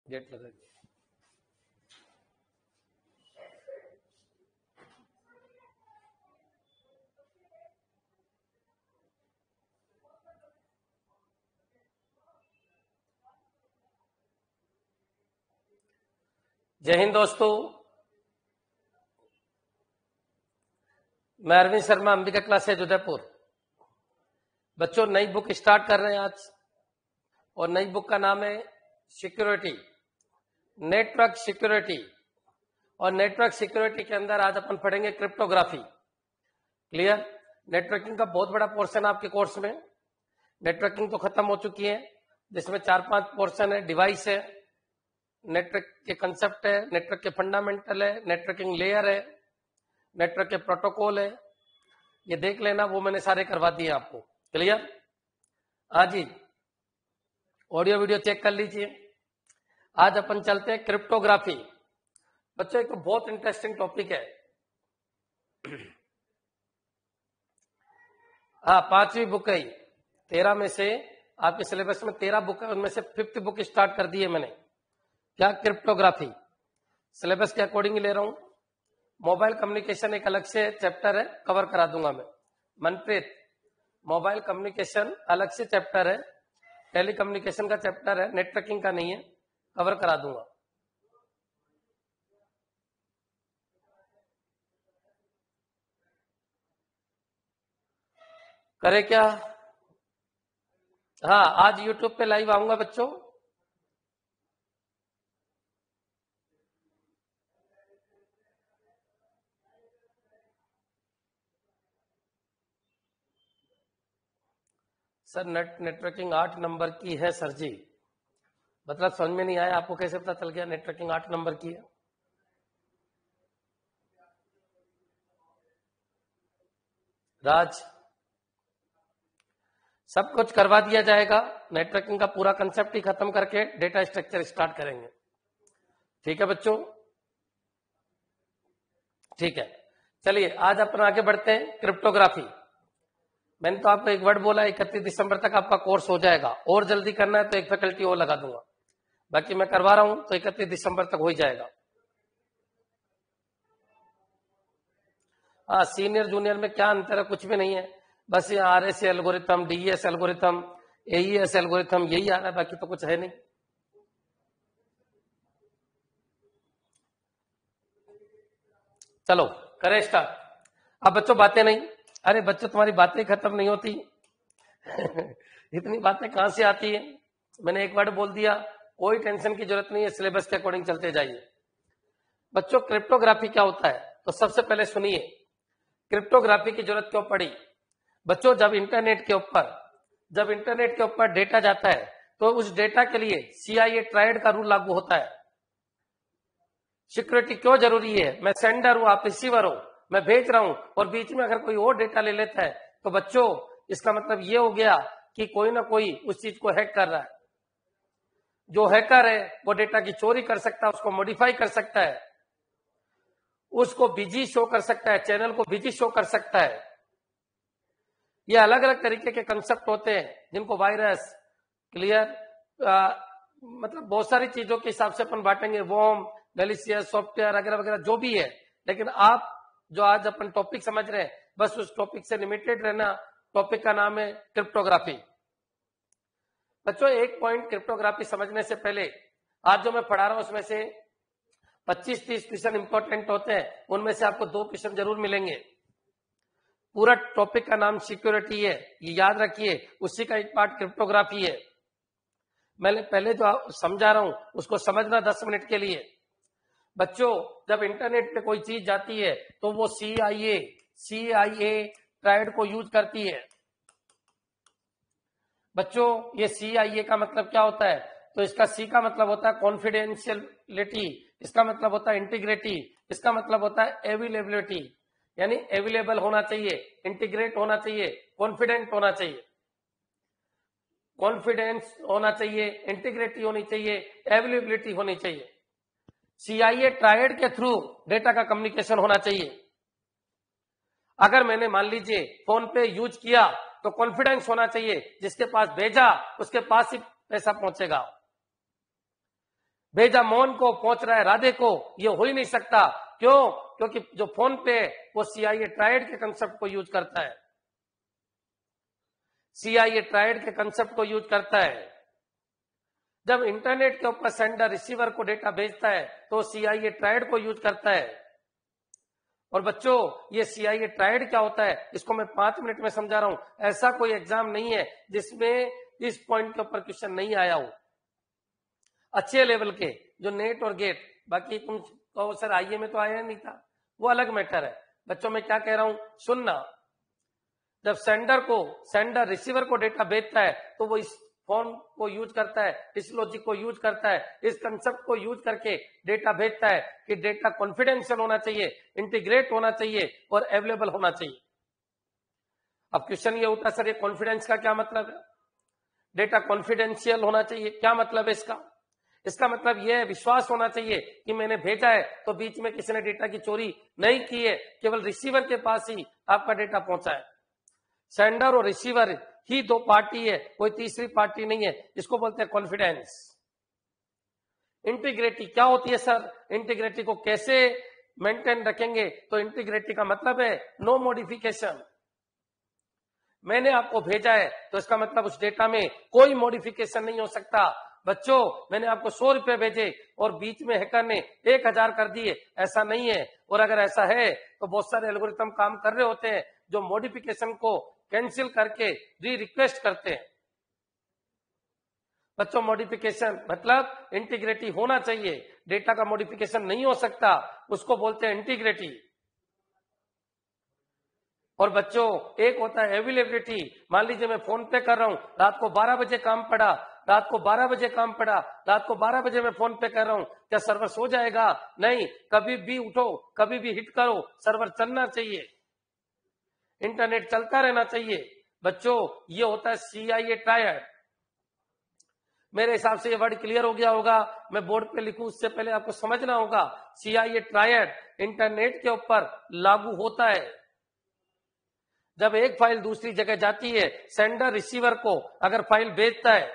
Gate लगा दिया। जय हिंद दोस्तों, मैं अरविंद शर्मा, अंबिका क्लासेज उदयपुर। बच्चों, नई बुक स्टार्ट कर रहे हैं आज, और नई बुक का नाम है सिक्योरिटी, नेटवर्क सिक्योरिटी। और नेटवर्क सिक्योरिटी के अंदर आज अपन पढ़ेंगे क्रिप्टोग्राफी। क्लियर? नेटवर्किंग का बहुत बड़ा पोर्शन आपके कोर्स में। नेटवर्किंग तो खत्म हो चुकी है, जिसमें 4-5 पोर्शन है। डिवाइस है, नेटवर्क के कंसेप्ट है, नेटवर्क के फंडामेंटल है, नेटवर्किंग लेयर है, नेटवर्क के प्रोटोकॉल है। ये देख लेना, वो मैंने सारे करवा दिए आपको। क्लियर? हाँ जी, ऑडियो वीडियो चेक कर लीजिए। आज अपन चलते हैं क्रिप्टोग्राफी। बच्चों, एक तो बहुत इंटरेस्टिंग टॉपिक है। हाँ, 5वीं बुक है। 13 में से आपके सिलेबस में 13 बुक है, उनमें से 5th बुक स्टार्ट कर दी है मैंने। क्या? क्रिप्टोग्राफी। सिलेबस के अकॉर्डिंग ले रहा हूं। मोबाइल कम्युनिकेशन एक अलग से चैप्टर है, कवर करा दूंगा मैं। मनप्रीत, मोबाइल कम्युनिकेशन अलग से चैप्टर है, टेली कम्युनिकेशन का चैप्टर है, नेटवर्किंग का नहीं है, कवर करा दूंगा। करे क्या? हाँ, आज यूट्यूब पे लाइव आऊंगा बच्चों। सर, नेटवर्किंग 8 नंबर की है सर जी। मतलब समझ में नहीं आया आपको? कैसे पता चल गया नेटवर्किंग 8 नंबर की है? राज, सब कुछ करवा दिया जाएगा। नेटवर्किंग का पूरा कंसेप्ट ही खत्म करके डेटा स्ट्रक्चर स्टार्ट करेंगे। ठीक है बच्चों? ठीक है, चलिए आज अपन आगे बढ़ते हैं। क्रिप्टोग्राफी, मैंने तो आपको एक वर्ड बोला, 31 दिसंबर तक आपका कोर्स हो जाएगा। और जल्दी करना है तो एक फैकल्टी और लगा दूंगा, बाकी मैं करवा रहा हूं तो 31 दिसंबर तक हो ही जाएगा। हाँ, सीनियर जूनियर में क्या अंतर है? कुछ भी नहीं है, बस ये RS algorithm, DES algorithm, AES algorithm, यही आ रहा है, बाकी तो कुछ है नहीं। चलो करें स्टार्ट। अब बच्चों बातें नहीं, अरे बच्चों तुम्हारी बातें खत्म नहीं होती। इतनी बातें कहां से आती है? मैंने एक वर्ड बोल दिया, कोई टेंशन की जरूरत नहीं है, सिलेबस के अकॉर्डिंग चलते जाइए। बच्चों, क्रिप्टोग्राफी क्या होता है? तो सबसे पहले सुनिए, क्रिप्टोग्राफी की जरूरत क्यों पड़ी? बच्चों, जब इंटरनेट के ऊपर डेटा जाता है तो उस डेटा के लिए CIA ट्रायड का रूल लागू होता है। सिक्योरिटी क्यों जरूरी है? मैं सेंडर हूं, आप रिसीवर हो, मैं भेज रहा हूं, और बीच में अगर कोई और डेटा ले लेता है तो बच्चों इसका मतलब ये हो गया कि कोई ना कोई उस चीज को हैक कर रहा है। जो हैकर है वो डेटा की चोरी कर सकता है, उसको मॉडिफाई कर सकता है, उसको बिजी शो कर सकता है, चैनल को बिजी शो कर सकता है। ये अलग अलग तरीके के कंसेप्ट होते हैं जिनको वायरस, क्लियर, मतलब बहुत सारी चीजों के हिसाब से अपन बांटेंगे, वॉर्म, मैलिशियस सॉफ्टवेयर वगैरह वगैरह जो भी है। लेकिन आप जो आज अपन टॉपिक समझ रहे हैं, बस उस टॉपिक से लिमिटेड रहना। टॉपिक का नाम है क्रिप्टोग्राफी। बच्चों, एक पॉइंट क्रिप्टोग्राफी समझने से पहले, आज जो मैं पढ़ा रहा हूं उसमें से 25-30 क्वेश्चन इंपॉर्टेंट होते हैं, उनमें से आपको 2 क्वेश्चन जरूर मिलेंगे। पूरा टॉपिक का नाम सिक्योरिटी है, ये याद रखिए, उसी का एक पार्ट क्रिप्टोग्राफी है। मैं पहले जो समझा रहा हूं उसको समझना 10 मिनट के लिए। बच्चों, जब इंटरनेट पे कोई चीज जाती है तो वो CIA ट्रायड को यूज करती है। बच्चों, ये CIA का मतलब क्या होता है? तो इसका C का मतलब होता है कॉन्फिडेंशियलिटी, इसका मतलब होता है इंटीग्रिटी, इसका मतलब होता है अवेलेबिलिटी, यानी अवेलेबल होना चाहिए, इंटीग्रेट होना चाहिए, कॉन्फिडेंट होना चाहिए, कॉन्फिडेंस होना चाहिए, इंटीग्रिटी होनी चाहिए, अवेलेबिलिटी होनी चाहिए। CIA ट्रायड के थ्रू डेटा का कम्युनिकेशन होना चाहिए। अगर मैंने मान लीजिए फोन पे यूज किया तो कॉन्फिडेंस होना चाहिए, जिसके पास भेजा उसके पास ही पैसा पहुंचेगा। भेजा मोहन को, पहुंच रहा है राधे को, ये हो ही नहीं सकता। क्यों? क्योंकि जो फोन पे वो CIA ट्रायड के कंसेप्ट को यूज करता है, CIA ट्रायड के कंसेप्ट को यूज करता है। जब इंटरनेट के ऊपर सेंडर रिसीवर को डेटा भेजता है तो CIA ट्रायड को यूज करता है। और बच्चों, ये CIA ट्रायड क्या होता है इसको मैं 5 मिनट में समझा रहा हूं। ऐसा कोई एग्जाम नहीं है जिसमें इस पॉइंट के ऊपर क्वेश्चन नहीं आया हो, अच्छे लेवल के, जो नेट और गेट। बाकी तुम कहो सर आईए में तो आया नहीं था, वो अलग मैटर है। बच्चों मैं क्या कह रहा हूं सुनना, जब सेंडर रिसीवर को डेटा भेजता है तो वो इस फोन को यूज करता है, इस लॉजिक को यूज करता है, इस कंसेप्ट को यूज करके डेटा भेजता है कि डेटा कॉन्फिडेंशियल होना चाहिए, इंटीग्रेट होना चाहिए और अवेलेबल होना चाहिए। अब क्वेश्चन ये होता है सर ये कॉन्फिडेंस का क्या मतलब है? डेटा कॉन्फिडेंशियल होना चाहिए, क्या मतलब है इसका? इसका मतलब यह विश्वास होना चाहिए कि मैंने भेजा है तो बीच में किसी ने डेटा की चोरी नहीं की है, केवल रिसीवर के पास ही आपका डेटा पहुंचा है। सेंडर और रिसीवर ही दो पार्टी है, कोई तीसरी पार्टी नहीं है, इसको बोलते हैं कॉन्फिडेंस। इंटीग्रिटी क्या होती है सर? इंटीग्रिटी को कैसे मेंटेन रखेंगे? तो इंटीग्रिटी का मतलब है नो मॉडिफिकेशन। मैंने आपको भेजा है तो इसका मतलब उस डेटा में कोई मॉडिफिकेशन नहीं हो सकता। बच्चों मैंने आपको 100 रुपए भेजे और बीच में हैकर ने 1000 कर दिए, ऐसा नहीं है। और अगर ऐसा है तो बहुत सारे एल्गोरिथम काम कर रहे होते हैं जो मॉडिफिकेशन को कैंसिल करके री रिक्वेस्ट करते हैं। बच्चों मॉडिफिकेशन मतलब इंटीग्रिटी होना चाहिए, डेटा का मॉडिफिकेशन नहीं हो सकता, उसको बोलते हैं इंटीग्रिटी। और बच्चों एक होता है अवेलेबिलिटी। मान लीजिए मैं फोन पे कर रहा हूं, रात को 12 बजे काम पड़ा, रात को 12 बजे मैं फोन पे कर रहा हूं, क्या सर्वर सो जाएगा? नहीं, कभी भी उठो, कभी भी हिट करो, सर्वर चलना चाहिए, इंटरनेट चलता रहना चाहिए। बच्चों ये होता है CIA ट्रायड। मेरे हिसाब से ये वर्ड क्लियर हो गया होगा, मैं बोर्ड पे लिखूं उससे पहले आपको समझना होगा। CIA ट्रायड इंटरनेट के ऊपर लागू होता है। जब एक फाइल दूसरी जगह जाती है, सेंडर रिसीवर को अगर फाइल भेजता है,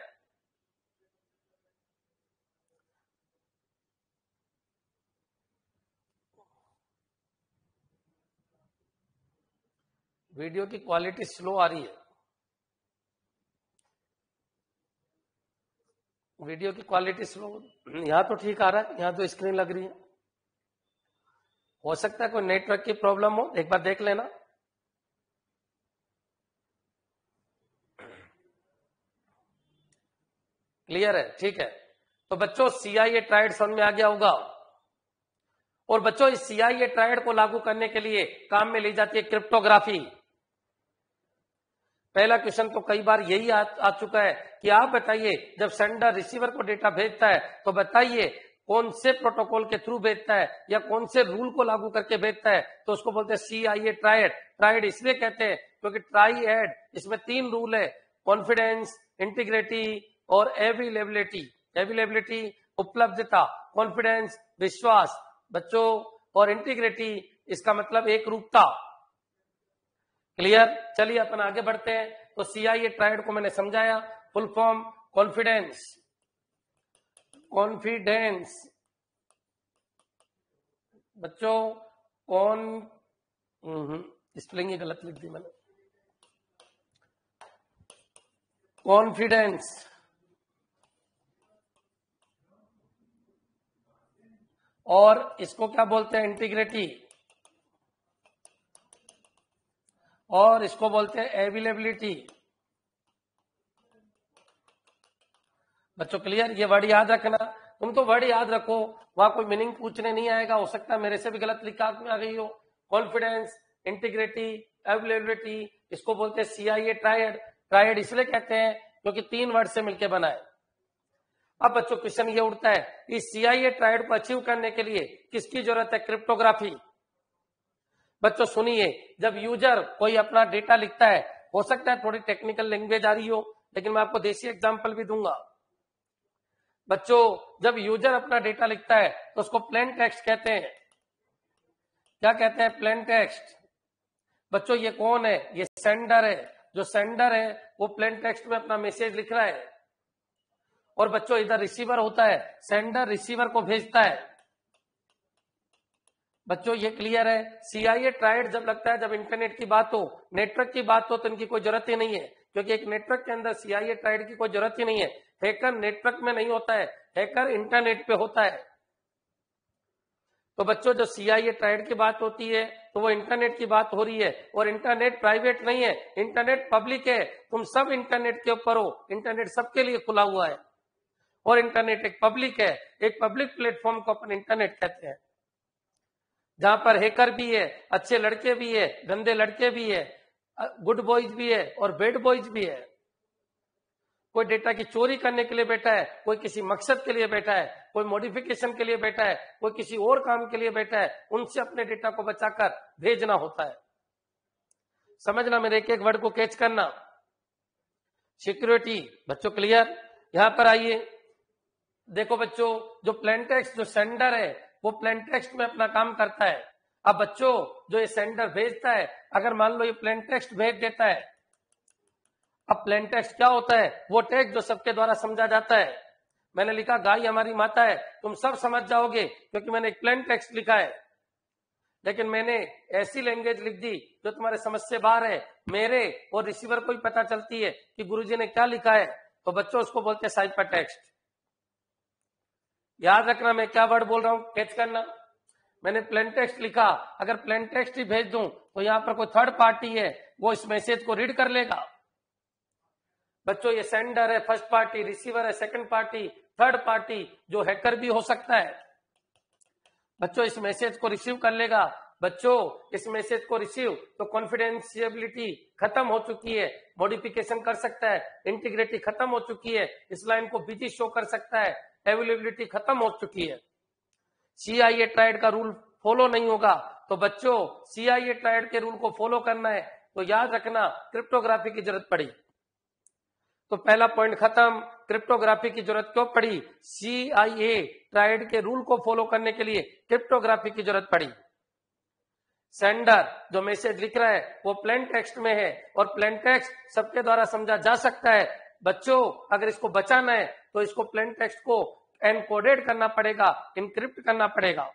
वीडियो की क्वालिटी स्लो आ रही है, वीडियो की क्वालिटी स्लो। यहां तो ठीक आ रहा है, यहां तो स्क्रीन लग रही है। हो सकता है कोई नेटवर्क की प्रॉब्लम हो, एक बार देख लेना। क्लियर है? ठीक है। तो बच्चों CIA ट्रायड समझ में आ गया होगा। और बच्चों इस CIA ट्रायड को लागू करने के लिए काम में ली जाती है क्रिप्टोग्राफी। पहला क्वेश्चन तो कई बार यही आ चुका है कि आप बताइए जब सेंडर रिसीवर को डेटा भेजता है तो बताइए कौन से प्रोटोकॉल के थ्रू भेजता है या कौन से रूल को लागू करके भेजता है? तो उसको बोलते हैं CIA ट्रायड। ट्रायड इसलिए कहते हैं क्योंकि ट्राई एड, इसमें 3 रूल है, कॉन्फिडेंस, इंटीग्रिटी और अवेलेबिलिटी। अवेलेबिलिटी उपलब्धता, कॉन्फिडेंस विश्वास बच्चों, और इंटीग्रिटी इसका मतलब एक रूपता। क्लियर? चलिए अपन आगे बढ़ते हैं। तो CIA ट्रायड को मैंने समझाया, फुल फॉर्म कॉन्फिडेंस, कॉन्फिडेंस बच्चों स्पेलिंग ही गलत लिख दी मैंने, कॉन्फिडेंस। और इसको क्या बोलते हैं? इंटीग्रिटी। और इसको बोलते हैं अवेलेबिलिटी। बच्चों क्लियर? ये वर्ड याद रखना, तुम तो वर्ड याद रखो, वहां कोई मीनिंग पूछने नहीं आएगा। हो सकता है मेरे से भी गलत लिखा में आ गई हो। कॉन्फिडेंस, इंटीग्रिटी, अवेलेबिलिटी, इसको बोलते हैं CIA ट्रायड। ट्रायड इसलिए कहते हैं क्योंकि 3 वर्ड से मिलकर बना है। अब बच्चों क्वेश्चन ये उठता है, इस CIA ट्रायड को अचीव करने के लिए किसकी जरूरत है? क्रिप्टोग्राफी। बच्चों सुनिए, जब यूजर कोई अपना डेटा लिखता है, हो सकता है थोड़ी टेक्निकल लैंग्वेज आ रही हो, लेकिन मैं आपको देसी एग्जांपल भी दूंगा। बच्चों जब यूजर अपना डेटा लिखता है तो उसको प्लेन टेक्स्ट कहते हैं। क्या कहते हैं? Plain text. बच्चों ये कौन है? ये सेंडर है। जो सेंडर है वो प्लेन टेक्स्ट में अपना मैसेज लिख रहा है। और बच्चों इधर रिसीवर होता है, सेंडर रिसीवर को भेजता है। बच्चों ये क्लियर है। CIA ट्राइड जब लगता है जब इंटरनेट की बात हो, नेटवर्क की बात हो तो इनकी कोई जरूरत ही नहीं है, क्योंकि एक नेटवर्क के अंदर CIA ट्राइड की कोई जरूरत ही नहीं है। हैकर नेटवर्क में नहीं होता है, हैकर इंटरनेट पे होता है। तो बच्चों जो CIA ट्राइड की बात होती है तो वो इंटरनेट की बात हो रही है, और इंटरनेट प्राइवेट नहीं है, इंटरनेट पब्लिक है। तुम सब इंटरनेट के ऊपर हो, इंटरनेट सबके लिए खुला हुआ है, और इंटरनेट एक पब्लिक है। एक पब्लिक प्लेटफॉर्म को अपन इंटरनेट कहते हैं, जहां पर हैकर भी है, अच्छे लड़के भी है, गंदे लड़के भी है, गुड बॉयज भी है और बैड बॉयज भी है। कोई डेटा की चोरी करने के लिए बैठा है, कोई किसी मकसद के लिए बैठा है, कोई मॉडिफिकेशन के लिए बैठा है, कोई किसी और काम के लिए बैठा है। उनसे अपने डेटा को बचाकर भेजना होता है। समझना, मेरे एक एक वर्ड को कैच करना। सिक्योरिटी, बच्चों क्लियर। यहां पर आइए, देखो बच्चों, जो प्लेन टेक्स्ट जो सेंडर है वो प्लेन टेक्स्ट में अपना काम करता है। अब बच्चों जो ये सेंडर भेजता है, अगर मान लो ये प्लेन टेक्स्ट भेज देता है, अब प्लेन टेक्स्ट क्या होता है? वो टेक्स्ट जो सबके द्वारा समझा जाता है। मैंने लिखा गाय हमारी माता है, तुम सब समझ जाओगे क्योंकि मैंने एक प्लेन टेक्स्ट लिखा है। लेकिन मैंने ऐसी लैंग्वेज लिख दी जो तुम्हारे समझ से बाहर है, मेरे और रिसीवर को ही पता चलती है कि गुरुजी ने क्या लिखा है, तो बच्चों उसको बोलते हैं साइफर टेक्स्ट। याद रखना मैं क्या वर्ड बोल रहा हूं, कैच करना। मैंने प्लेन टेक्स्ट लिखा, अगर प्लेन टेक्स्ट ही भेज दूं तो यहां पर कोई थर्ड पार्टी है, वो इस मैसेज को रीड कर लेगा। बच्चों ये सेंडर है फर्स्ट पार्टी, रिसीवर है सेकंड पार्टी, थर्ड पार्टी जो हैकर भी हो सकता है। बच्चों इस मैसेज को रिसीव कर लेगा। बच्चों इस मैसेज को रिसीव, तो कॉन्फिडेंशियलिटी खत्म हो चुकी है, मॉडिफिकेशन कर सकता है, इंटीग्रिटी खत्म हो चुकी है, इस लाइन को बिजी शो कर सकता है, अवेलेबिलिटी खत्म हो चुकी है। CIA ट्राइड का रूल फॉलो नहीं होगा, तो बच्चों CIA ट्राइड के रूल को फॉलो करना है तो याद रखना क्रिप्टोग्राफी की जरूरत पड़ी। तो पहला पॉइंट खत्म, क्रिप्टोग्राफी की जरूरत क्यों पड़ी? CIA ट्राइड के रूल को फॉलो करने के लिए क्रिप्टोग्राफी की जरूरत पड़ी। सेंडर जो मैसेज लिख रहा है वो प्लेन टेक्स्ट में है, और प्लेन टेक्स्ट सबके द्वारा समझा जा सकता है। बच्चों अगर इसको बचाना है तो इसको प्लेन टेक्स्ट को एनकोडेड करना पड़ेगा, इनक्रिप्ट करना पड़ेगा।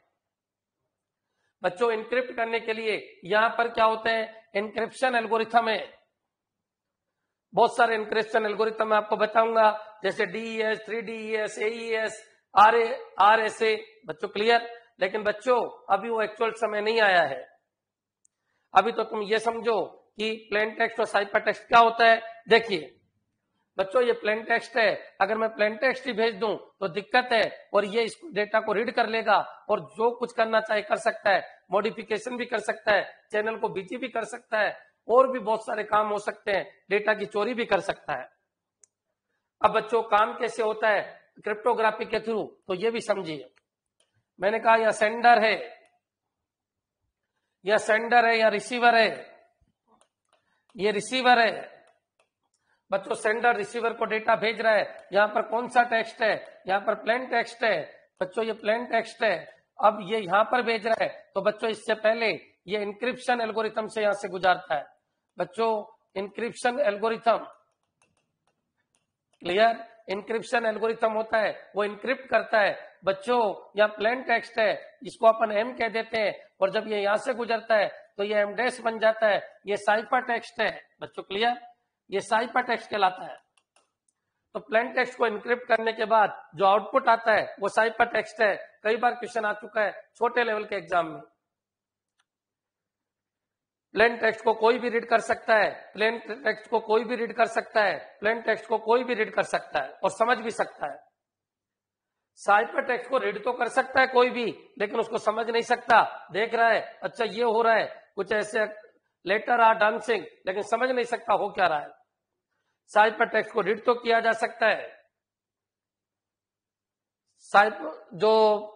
बच्चों इनक्रिप्ट करने के लिए यहां पर क्या होते हैं? एनक्रिप्शन एल्गोरिथम है। बहुत सारे एनक्रिप्शन एल्गोरिथम मैं आपको बताऊंगा, जैसे DES, 3DES, AES, RSA। बच्चों क्लियर। लेकिन बच्चों अभी वो एक्चुअल समय नहीं आया है। अभी तो तुम ये समझो कि प्लेन टेक्स्ट और साइफर टेक्स्ट क्या होता है। देखिए बच्चों ये प्लेन टेक्स्ट है, अगर मैं प्लेन टेक्स्ट ही भेज दूं तो दिक्कत है, और ये इस डेटा को रीड कर लेगा और जो कुछ करना चाहे कर सकता है, मॉडिफिकेशन भी कर सकता है, चैनल को बिजी भी कर सकता है, और भी बहुत सारे काम हो सकते हैं, डेटा की चोरी भी कर सकता है। अब बच्चों काम कैसे होता है? क्रिप्टोग्राफी के थ्रू। तो ये भी समझिए, मैंने कहा यह सेंडर है, यह सेंडर है या रिसीवर है, ये रिसीवर है। बच्चों सेंडर रिसीवर को डेटा भेज रहा है, यहां पर कौन सा टेक्स्ट है? यहां पर प्लेन टेक्स्ट है। बच्चों ये प्लेन टेक्स्ट है, अब ये यहां पर भेज रहा है, तो बच्चों इससे पहले ये इंक्रिप्शन एल्गोरिथम से यहां से गुजारता है। बच्चों encryption algorithm clear, encryption algorithm होता है, वो इंक्रिप्ट करता है। बच्चों यहाँ प्लेन टेक्स्ट है, इसको अपन M कह देते हैं, और जब ये यहां से गुजरता है तो ये M डैश बन जाता है, ये साइफर टेक्स्ट है। बच्चों क्लियर, ये साइफर टेक्स्ट कहलाता है। तो प्लेन टेक्स्ट को इनक्रिप्ट करने के बाद जो आउटपुट आता है वो साइफर टेक्स्ट है। कई बार क्वेश्चन आ चुका है छोटे लेवल के एग्जाम में। प्लेन टेक्स्ट को कोई भी रीड कर सकता है, प्लेन टेक्स्ट को कोई भी रीड कर सकता है, प्लेन टेक्स्ट को कोई भी रीड कर सकता है और समझ भी सकता है। साइफर टेक्स्ट को रीड तो कर सकता है कोई भी, लेकिन उसको समझ नहीं सकता। देख रहा है अच्छा ये हो रहा है, कुछ ऐसे लेटर आर डांसिंग, लेकिन समझ नहीं सकता हो क्या रहा है। साइफर टेक्स्ट को रीड तो किया जा सकता है, जो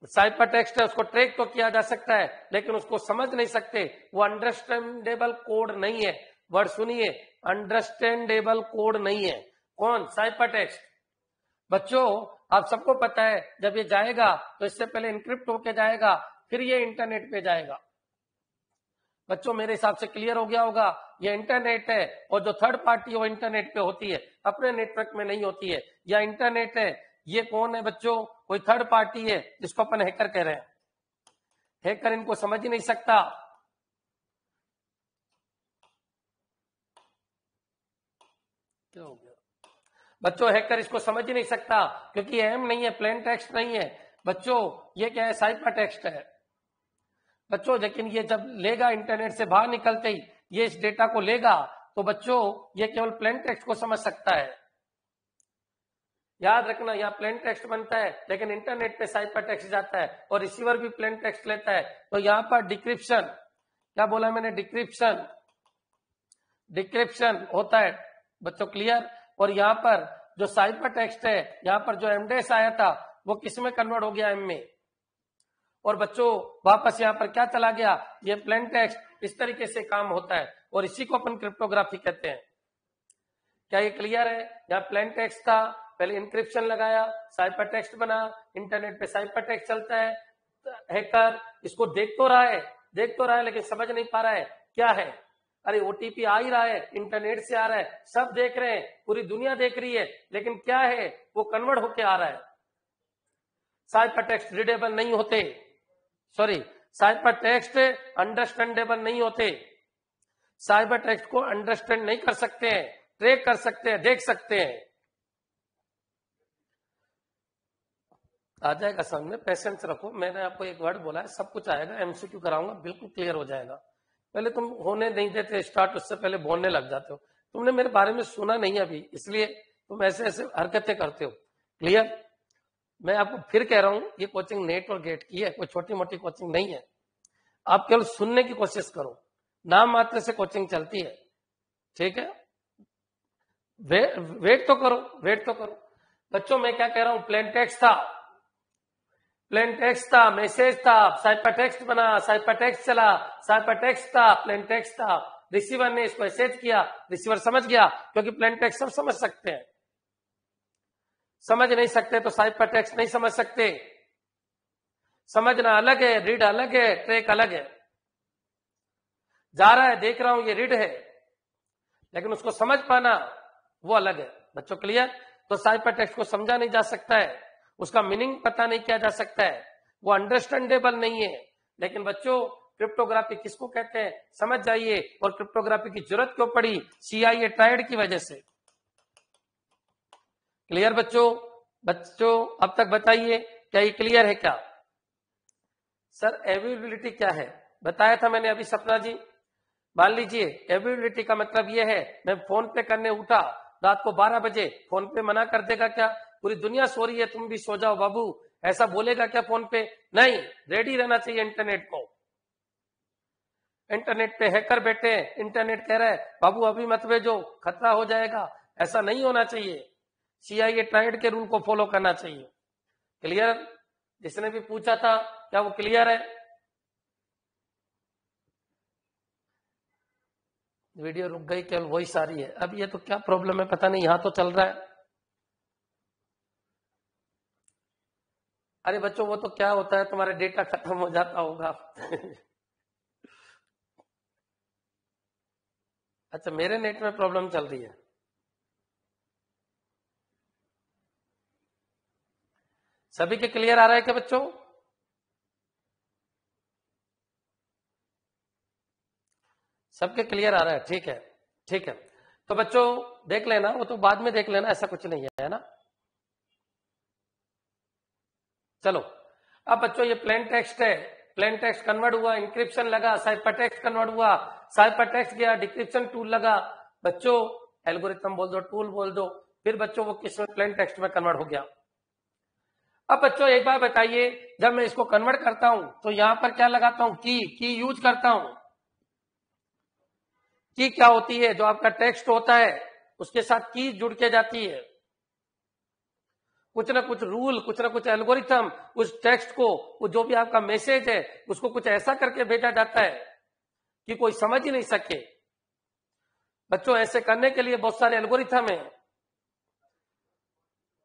साइफर टेक्स्ट है उसको ट्रैक तो किया जा सकता है, लेकिन उसको समझ नहीं सकते। वो अंडरस्टैंडेबल कोड नहीं है। वर्ड सुनिए, अंडरस्टैंडेबल कोड नहीं है। कौन? Cipher text. बच्चों आप सबको पता है जब ये जाएगा तो इससे पहले इंक्रिप्ट होके जाएगा, फिर ये इंटरनेट पे जाएगा। बच्चों मेरे हिसाब से क्लियर हो गया होगा। ये इंटरनेट है और जो थर्ड पार्टी वो इंटरनेट पे होती है, अपने नेटवर्क में नहीं होती है। या इंटरनेट है, ये कौन है बच्चों? कोई थर्ड पार्टी है जिसको अपन हैकर कह रहे हैं। हैकर इनको समझ ही नहीं सकता। क्या हो गया बच्चों? हैकर इसको समझ ही नहीं सकता क्योंकि एम नहीं है, प्लेन टेक्स्ट नहीं है बच्चों। ये क्या है? साइफर टेक्स्ट है बच्चों। लेकिन ये जब लेगा इंटरनेट से बाहर निकलते ही ये इस डेटा को लेगा, तो बच्चों ये केवल प्लेन टेक्स्ट को समझ सकता है। याद रखना, यहाँ प्लेन टेक्स्ट बनता है लेकिन इंटरनेट पे साइफर टेक्स्ट जाता है और रिसीवर भी प्लेन टेक्स्ट लेता है। तो यहाँ पर डिक्रिप्शन, क्या बोला मैंने? डिक्रिप्शन, डिक्रिप्शन होता है बच्चों, क्लियर। और यहाँ पर जो साइफर टेक्स्ट है, यहाँ पर जो एमडेस आया था वो किस में कन्वर्ट हो गया? एम में। और बच्चों वापस यहाँ पर क्या चला गया? ये प्लेन टेक्स्ट। इस तरीके से काम होता है और इसी को अपन क्रिप्टोग्राफी कहते हैं। क्या ये क्लियर है? यहाँ प्लेन टेक्स्ट था, पहले इंक्रिप्शन लगाया, साइफर टेक्स्ट बना, इंटरनेट पे साइफर टेक्स्ट चलता है। हैकर इसको देख तो रहा है लेकिन समझ नहीं पा रहा है क्या है। अरे ओटीपी आ ही रहा है, इंटरनेट से आ रहा है, सब देख रहे हैं, पूरी दुनिया देख रही है, लेकिन क्या है? वो कन्वर्ट होके आ रहा है। साइफर टेक्स्ट रीडेबल नहीं होते, सॉरी, साइफर टेक्स्ट अंडरस्टैंडेबल नहीं होते। साइफर टेक्स्ट को अंडरस्टैंड नहीं कर सकते हैं, ट्रैक कर सकते हैं, देख सकते हैं। आ जाएगा समझ में, पेशेंस रखो। मैंने आपको एक वर्ड बोला है, सब कुछ आएगा, एमसीक्यू कराऊंगा, बिल्कुल क्लियर हो जाएगा। पहले तुम होने नहीं देते स्टार्ट, उससे पहले बोलने लग जाते हो। तुमने मेरे बारे में सुना नहीं अभी, इसलिए तुम ऐसे ऐसे हरकतें करते हो। क्लियर? मैं आपको फिर कह रहा हूं, ये कोचिंग नेट और गेट की है, कोई छोटी मोटी कोचिंग नहीं है। आप केवल सुनने की कोशिश करो, नाम मात्र से कोचिंग चलती है, ठीक है? वेट तो करो बच्चों। मैं क्या कह रहा हूं? प्लेन टेक्स्ट था, मैसेज था, साइफर टेक्स्ट बना, साइफर टेक्स्ट चला, साइफर टेक्स्ट था, प्लेन टेक्स्ट था। रिसीवर ने इसको मैसेज किया, रिसीवर समझ गया, क्योंकि प्लेन टेक्स्ट सब समझ सकते हैं। समझ नहीं सकते तो साइफर टेक्स्ट नहीं समझ सकते। समझना अलग है, रीड अलग है, ट्रैक अलग है। जा रहा है, देख रहा हूं, ये रीड है, लेकिन उसको समझ पाना वो अलग है बच्चों। क्लियर? तो साइफर टेक्स्ट को समझा नहीं जा सकता है, उसका मीनिंग पता नहीं किया जा सकता है, वो अंडरस्टैंडेबल नहीं है। लेकिन बच्चों क्रिप्टोग्राफी किसको कहते हैं समझ जाइए। और क्रिप्टोग्राफी की जरूरत क्यों पड़ी? CIA ट्रायड की वजह से। क्लियर बच्चों? अब तक बताइए, क्या ये क्लियर है क्या? सर अवेलेबिलिटी क्या है बताया था मैंने अभी सपना जी। मान लीजिए अवेलेबिलिटी का मतलब ये है, मैं फोन पे करने उठा रात को 12 बजे, फोन पे मना कर देगा क्या? पूरी दुनिया सो रही है, तुम भी सो जाओ बाबू, ऐसा बोलेगा क्या फोन पे? नहीं, रेडी रहना चाहिए इंटरनेट को। इंटरनेट पे हैकर बैठे हैं, इंटरनेट कह रहा है बाबू अभी मत भेजो, खतरा हो जाएगा, ऐसा नहीं होना चाहिए। CIA ट्रायड के रूल को फॉलो करना चाहिए। क्लियर? जिसने भी पूछा था, क्या वो क्लियर है? वीडियो रुक गई, केवल वॉइस आ रही है। अब ये तो क्या प्रॉब्लम है पता नहीं, यहां तो चल रहा है। अरे बच्चों वो तो क्या होता है, तुम्हारा डेटा खत्म हो जाता होगा। अच्छा, मेरे नेट में प्रॉब्लम चल रही है। सभी के क्लियर आ रहा है क्या बच्चों? सबके क्लियर आ रहा है? ठीक है, ठीक है। तो बच्चों देख लेना, वो तो बाद में देख लेना, ऐसा कुछ नहीं है ना। चलो अब बच्चों ये प्लेन टेक्स्ट है, प्लेन टेक्स्ट कन्वर्ट हुआ, इंक्रिप्शन लगा, साइफर टेक्स्ट कन्वर्ट हुआ, साइफर टेक्स्ट गया, डिक्रिप्शन टूल लगा। बच्चों एल्गोरिथम बोल दो, टूल बोल दो, फिर बच्चों वो किस में? प्लेन टेक्स्ट में कन्वर्ट हो गया। अब बच्चों एक बार बताइए, जब मैं इसको कन्वर्ट करता हूं तो यहां पर क्या लगाता हूं? की यूज करता हूं। की क्या होती है? जो आपका टेक्स्ट होता है उसके साथ की जुड़ के जाती है। कुछ ना कुछ रूल, कुछ ना कुछ एल्गोरिथम उस टेक्स्ट को, जो भी आपका मैसेज है उसको कुछ ऐसा करके भेजा जाता है कि कोई समझ ही नहीं सके। बच्चों ऐसे करने के लिए बहुत सारे एल्गोरिथम है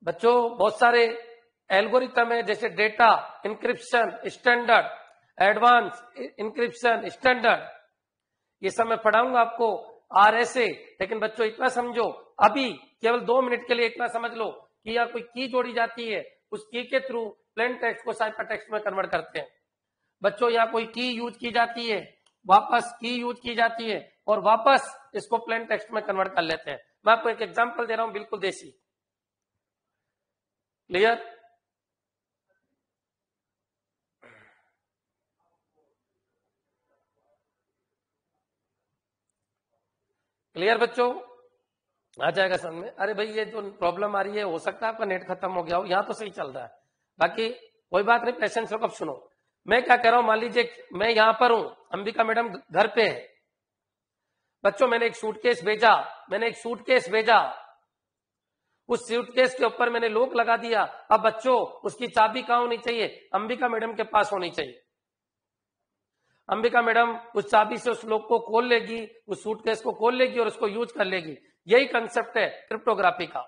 बच्चों, बहुत सारे एल्गोरिथम है, जैसे data encryption standard, advance encryption standard, ये सब मैं पढ़ाऊंगा आपको आर से, लेकिन बच्चों इतना समझो, अभी केवल 2 मिनट के लिए इतना समझ लो कि यहाँ कोई की जोड़ी जाती है, उस की के थ्रू प्लेन टेक्स्ट को साइफर टेक्स्ट में कन्वर्ट करते हैं। बच्चों यहाँ कोई की यूज की जाती है, वापस की यूज की जाती है और वापस इसको प्लेन टेक्स्ट में कन्वर्ट कर लेते हैं। मैं आपको एक एग्जांपल दे रहा हूं, बिल्कुल देसी। क्लियर? क्लियर बच्चों? आ जाएगा समझ में? अरे भाई ये जो प्रॉब्लम आ रही है, हो सकता है आपका नेट खत्म हो गया हो, यहां तो सही चल रहा है, बाकी कोई बात नहीं, पेशेंस रखो। अब सुनो मैं क्या कह रहा हूं, मान लीजिए मैं यहां पर हूं, अंबिका मैडम घर पे है। बच्चों मैंने एक सूटकेस भेजा, उस सूटकेस के ऊपर मैंने लॉक लगा दिया। अब बच्चों उसकी चाबी कहां होनी चाहिए? अंबिका मैडम के पास होनी चाहिए। अंबिका मैडम उस चाबी से उस लॉक को खोल लेगी, उस सूटकेस को खोल लेगी और उसको यूज कर लेगी। यही कंसेप्ट है क्रिप्टोग्राफी का।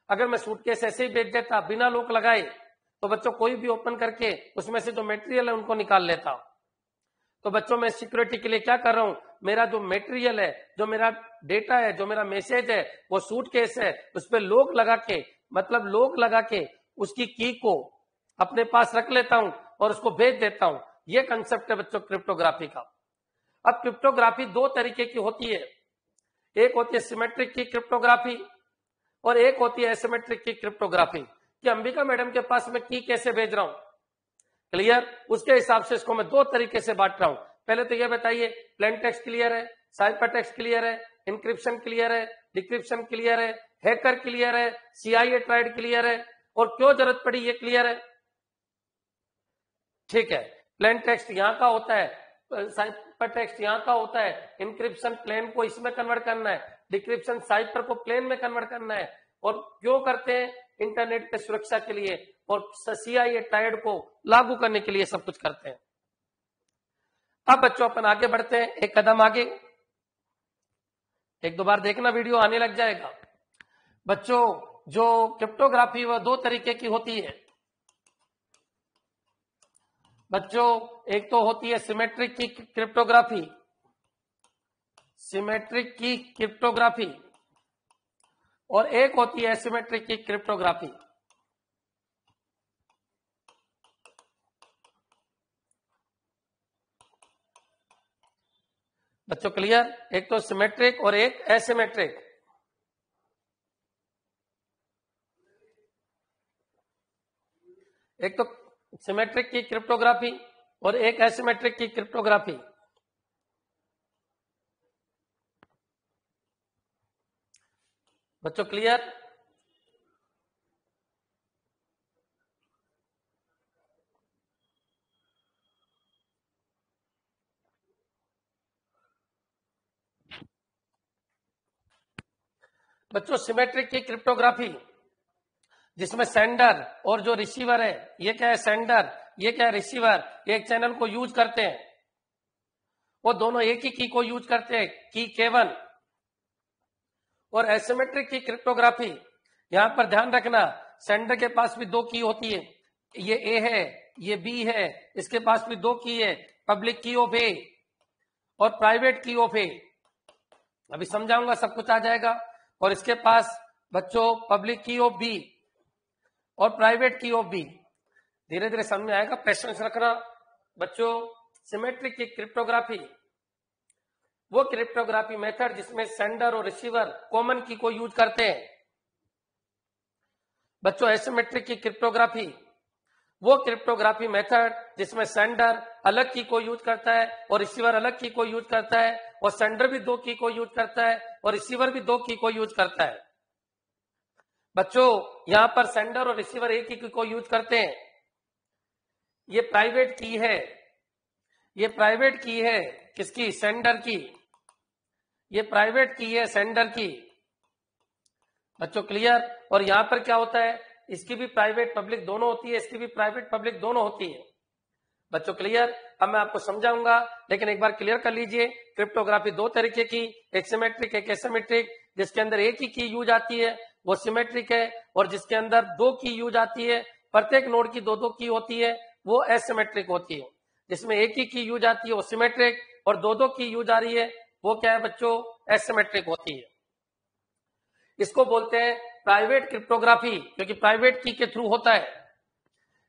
अगर मैं सूटकेस ऐसे ही भेज देता बिना लॉक लगाए, तो बच्चों कोई भी ओपन करके उसमें से जो मटेरियल है उनको निकाल लेता। तो बच्चों मैं सिक्योरिटी के लिए क्या कर रहा हूं, मेरा जो मटेरियल है, जो मेरा डेटा है, जो मेरा मैसेज है, वो सूटकेस है, उस पर लॉक लगा के, मतलब लॉक लगा के उसकी की को अपने पास रख लेता हूं और उसको भेज देता हूं। ये कंसेप्ट है बच्चों क्रिप्टोग्राफी का। अब क्रिप्टोग्राफी 2 तरीके की होती है, एक होती है सिमेट्रिक की क्रिप्टोग्राफी और एक होती है एसिमेट्रिक की क्रिप्टोग्राफी। कि अंबिका मैडम के पास मैं की कैसे भेज रहा हूं, क्लियर? उसके हिसाब से इसको मैं 2 तरीके से बांट रहा हूं। पहले तो यह बताइए, प्लेन टेक्स्ट क्लियर है, साइफर टेक्स्ट क्लियर है, इंक्रिप्शन क्लियर है, डिक्रिप्शन क्लियर है, हैकर क्लियर है, CIA ट्राइड क्लियर है, और क्यों जरूरत पड़ी ये क्लियर है? ठीक है, प्लेन टेक्स्ट यहां का होता है, साइफर टेक्स्ट यहां का होता है, इंक्रिप्शन प्लेन को इसमें कन्वर्ट करना है, डिक्रिप्शन साइफर को प्लेन में कन्वर्ट करना है। और क्यों करते हैं? इंटरनेट पे सुरक्षा के लिए और CIA ट्राइड को लागू करने के लिए सब कुछ करते हैं। अब बच्चों अपन आगे बढ़ते हैं, एक कदम आगे, 1-2 बार देखना वीडियो, आने लग जाएगा। बच्चों जो क्रिप्टोग्राफी वह 2 तरीके की होती है बच्चों, एक तो होती है सिमेट्रिक की क्रिप्टोग्राफी, और एक होती है एसिमेट्रिक की क्रिप्टोग्राफी। बच्चों क्लियर? एक तो सिमेट्रिक और एक एसिमेट्रिक। एक तो सिमेट्रिक की क्रिप्टोग्राफी और एक एसिमेट्रिक की क्रिप्टोग्राफी। बच्चों क्लियर? बच्चों सिमेट्रिक की क्रिप्टोग्राफी, जिसमें सेंडर और जो रिसीवर है, ये क्या है सेंडर, ये क्या है रिसीवर, एक चैनल को यूज करते हैं, वो दोनों एक ही की को यूज करते हैं, की K1। और एसिमेट्रिक की क्रिप्टोग्राफी, यहां पर ध्यान रखना, सेंडर के पास भी 2 की होती है, ये A है, ये B है, इसके पास भी 2 की है, पब्लिक की ऑफ A और प्राइवेट की ऑफ A। अभी समझाऊंगा, सब कुछ आ जाएगा। और इसके पास बच्चों पब्लिक की ऑफ B और प्राइवेट की ऑफ B। धीरे धीरे समझ में आएगा, पेशेंस रखना। बच्चों सिमेट्रिक की क्रिप्टोग्राफी वो क्रिप्टोग्राफी मेथड जिसमें सेंडर और रिसीवर कॉमन की को यूज करते हैं। बच्चों एसिमेट्रिक की क्रिप्टोग्राफी वो क्रिप्टोग्राफी मेथड जिसमें सेंडर अलग की को यूज करता है और रिसीवर अलग की को यूज करता है, और सेंडर भी 2 की को यूज करता है और रिसीवर भी 2 की को यूज करता है। बच्चों यहां पर सेंडर और रिसीवर एक ही की को यूज करते हैं। ये प्राइवेट की है, ये प्राइवेट की है किसकी? सेंडर की। ये प्राइवेट की है सेंडर की। बच्चों क्लियर? और यहां पर क्या होता है, इसकी भी प्राइवेट पब्लिक दोनों होती है, इसकी भी प्राइवेट पब्लिक दोनों होती है। बच्चों क्लियर? अब मैं आपको समझाऊंगा, लेकिन एक बार क्लियर कर लीजिए, क्रिप्टोग्राफी 2 तरीके की, एक सिमेट्रिक एक एसिमेट्रिक। जिसके अंदर एक ही की यूज आती है वो सिमेट्रिक है, और जिसके अंदर 2 की यूज आती है, प्रत्येक नोड की 2-2 की होती है, वो एसिमेट्रिक होती है। जिसमें एक ही की यूज आती है वो सिमेट्रिक, और दो दो की यूज आ रही है, वो क्या है बच्चों, एसिमेट्रिक होती है। इसको बोलते हैं प्राइवेट क्रिप्टोग्राफी, क्योंकि प्राइवेट की के थ्रू होता है।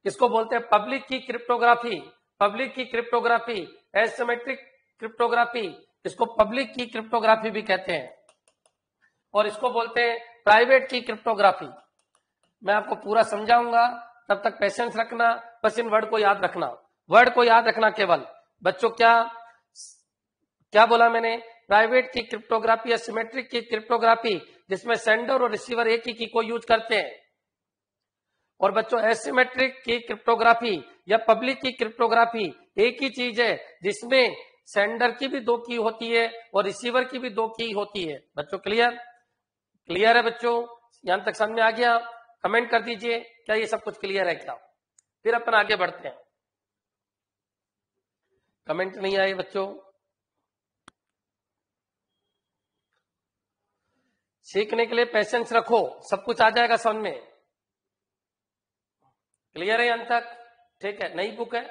इसको बोलते हैं पब्लिक की क्रिप्टोग्राफी, पब्लिक की क्रिप्टोग्राफी, एसिमेट्रिक क्रिप्टोग्राफी, इसको पब्लिक की क्रिप्टोग्राफी भी कहते हैं, और इसको बोलते हैं प्राइवेट की क्रिप्टोग्राफी। मैं आपको पूरा समझाऊंगा, तब तक पेशेंस रखना, बस इन वर्ड को याद रखना, वर्ड को याद रखना केवल। बच्चों क्या बोला मैंने, प्राइवेट की क्रिप्टोग्राफी या सिमेट्रिक की क्रिप्टोग्राफी, जिसमें सेंडर और रिसीवर एक ही की को यूज करते हैं। और बच्चों एसिमेट्रिक की क्रिप्टोग्राफी या पब्लिक की क्रिप्टोग्राफी एक ही चीज है, जिसमें सेंडर की भी दो की होती है और रिसीवर की भी दो की होती है। बच्चों क्लियर, क्लियर है बच्चों, यहां तक समझ में आ गया? कमेंट कर दीजिए क्या ये सब कुछ क्लियर है क्या, फिर अपन आगे बढ़ते हैं। कमेंट नहीं आए बच्चों? सीखने के लिए पेशेंस रखो, सब कुछ आ जाएगा समझ में। क्लियर है यहां तक? ठीक है, नई बुक है,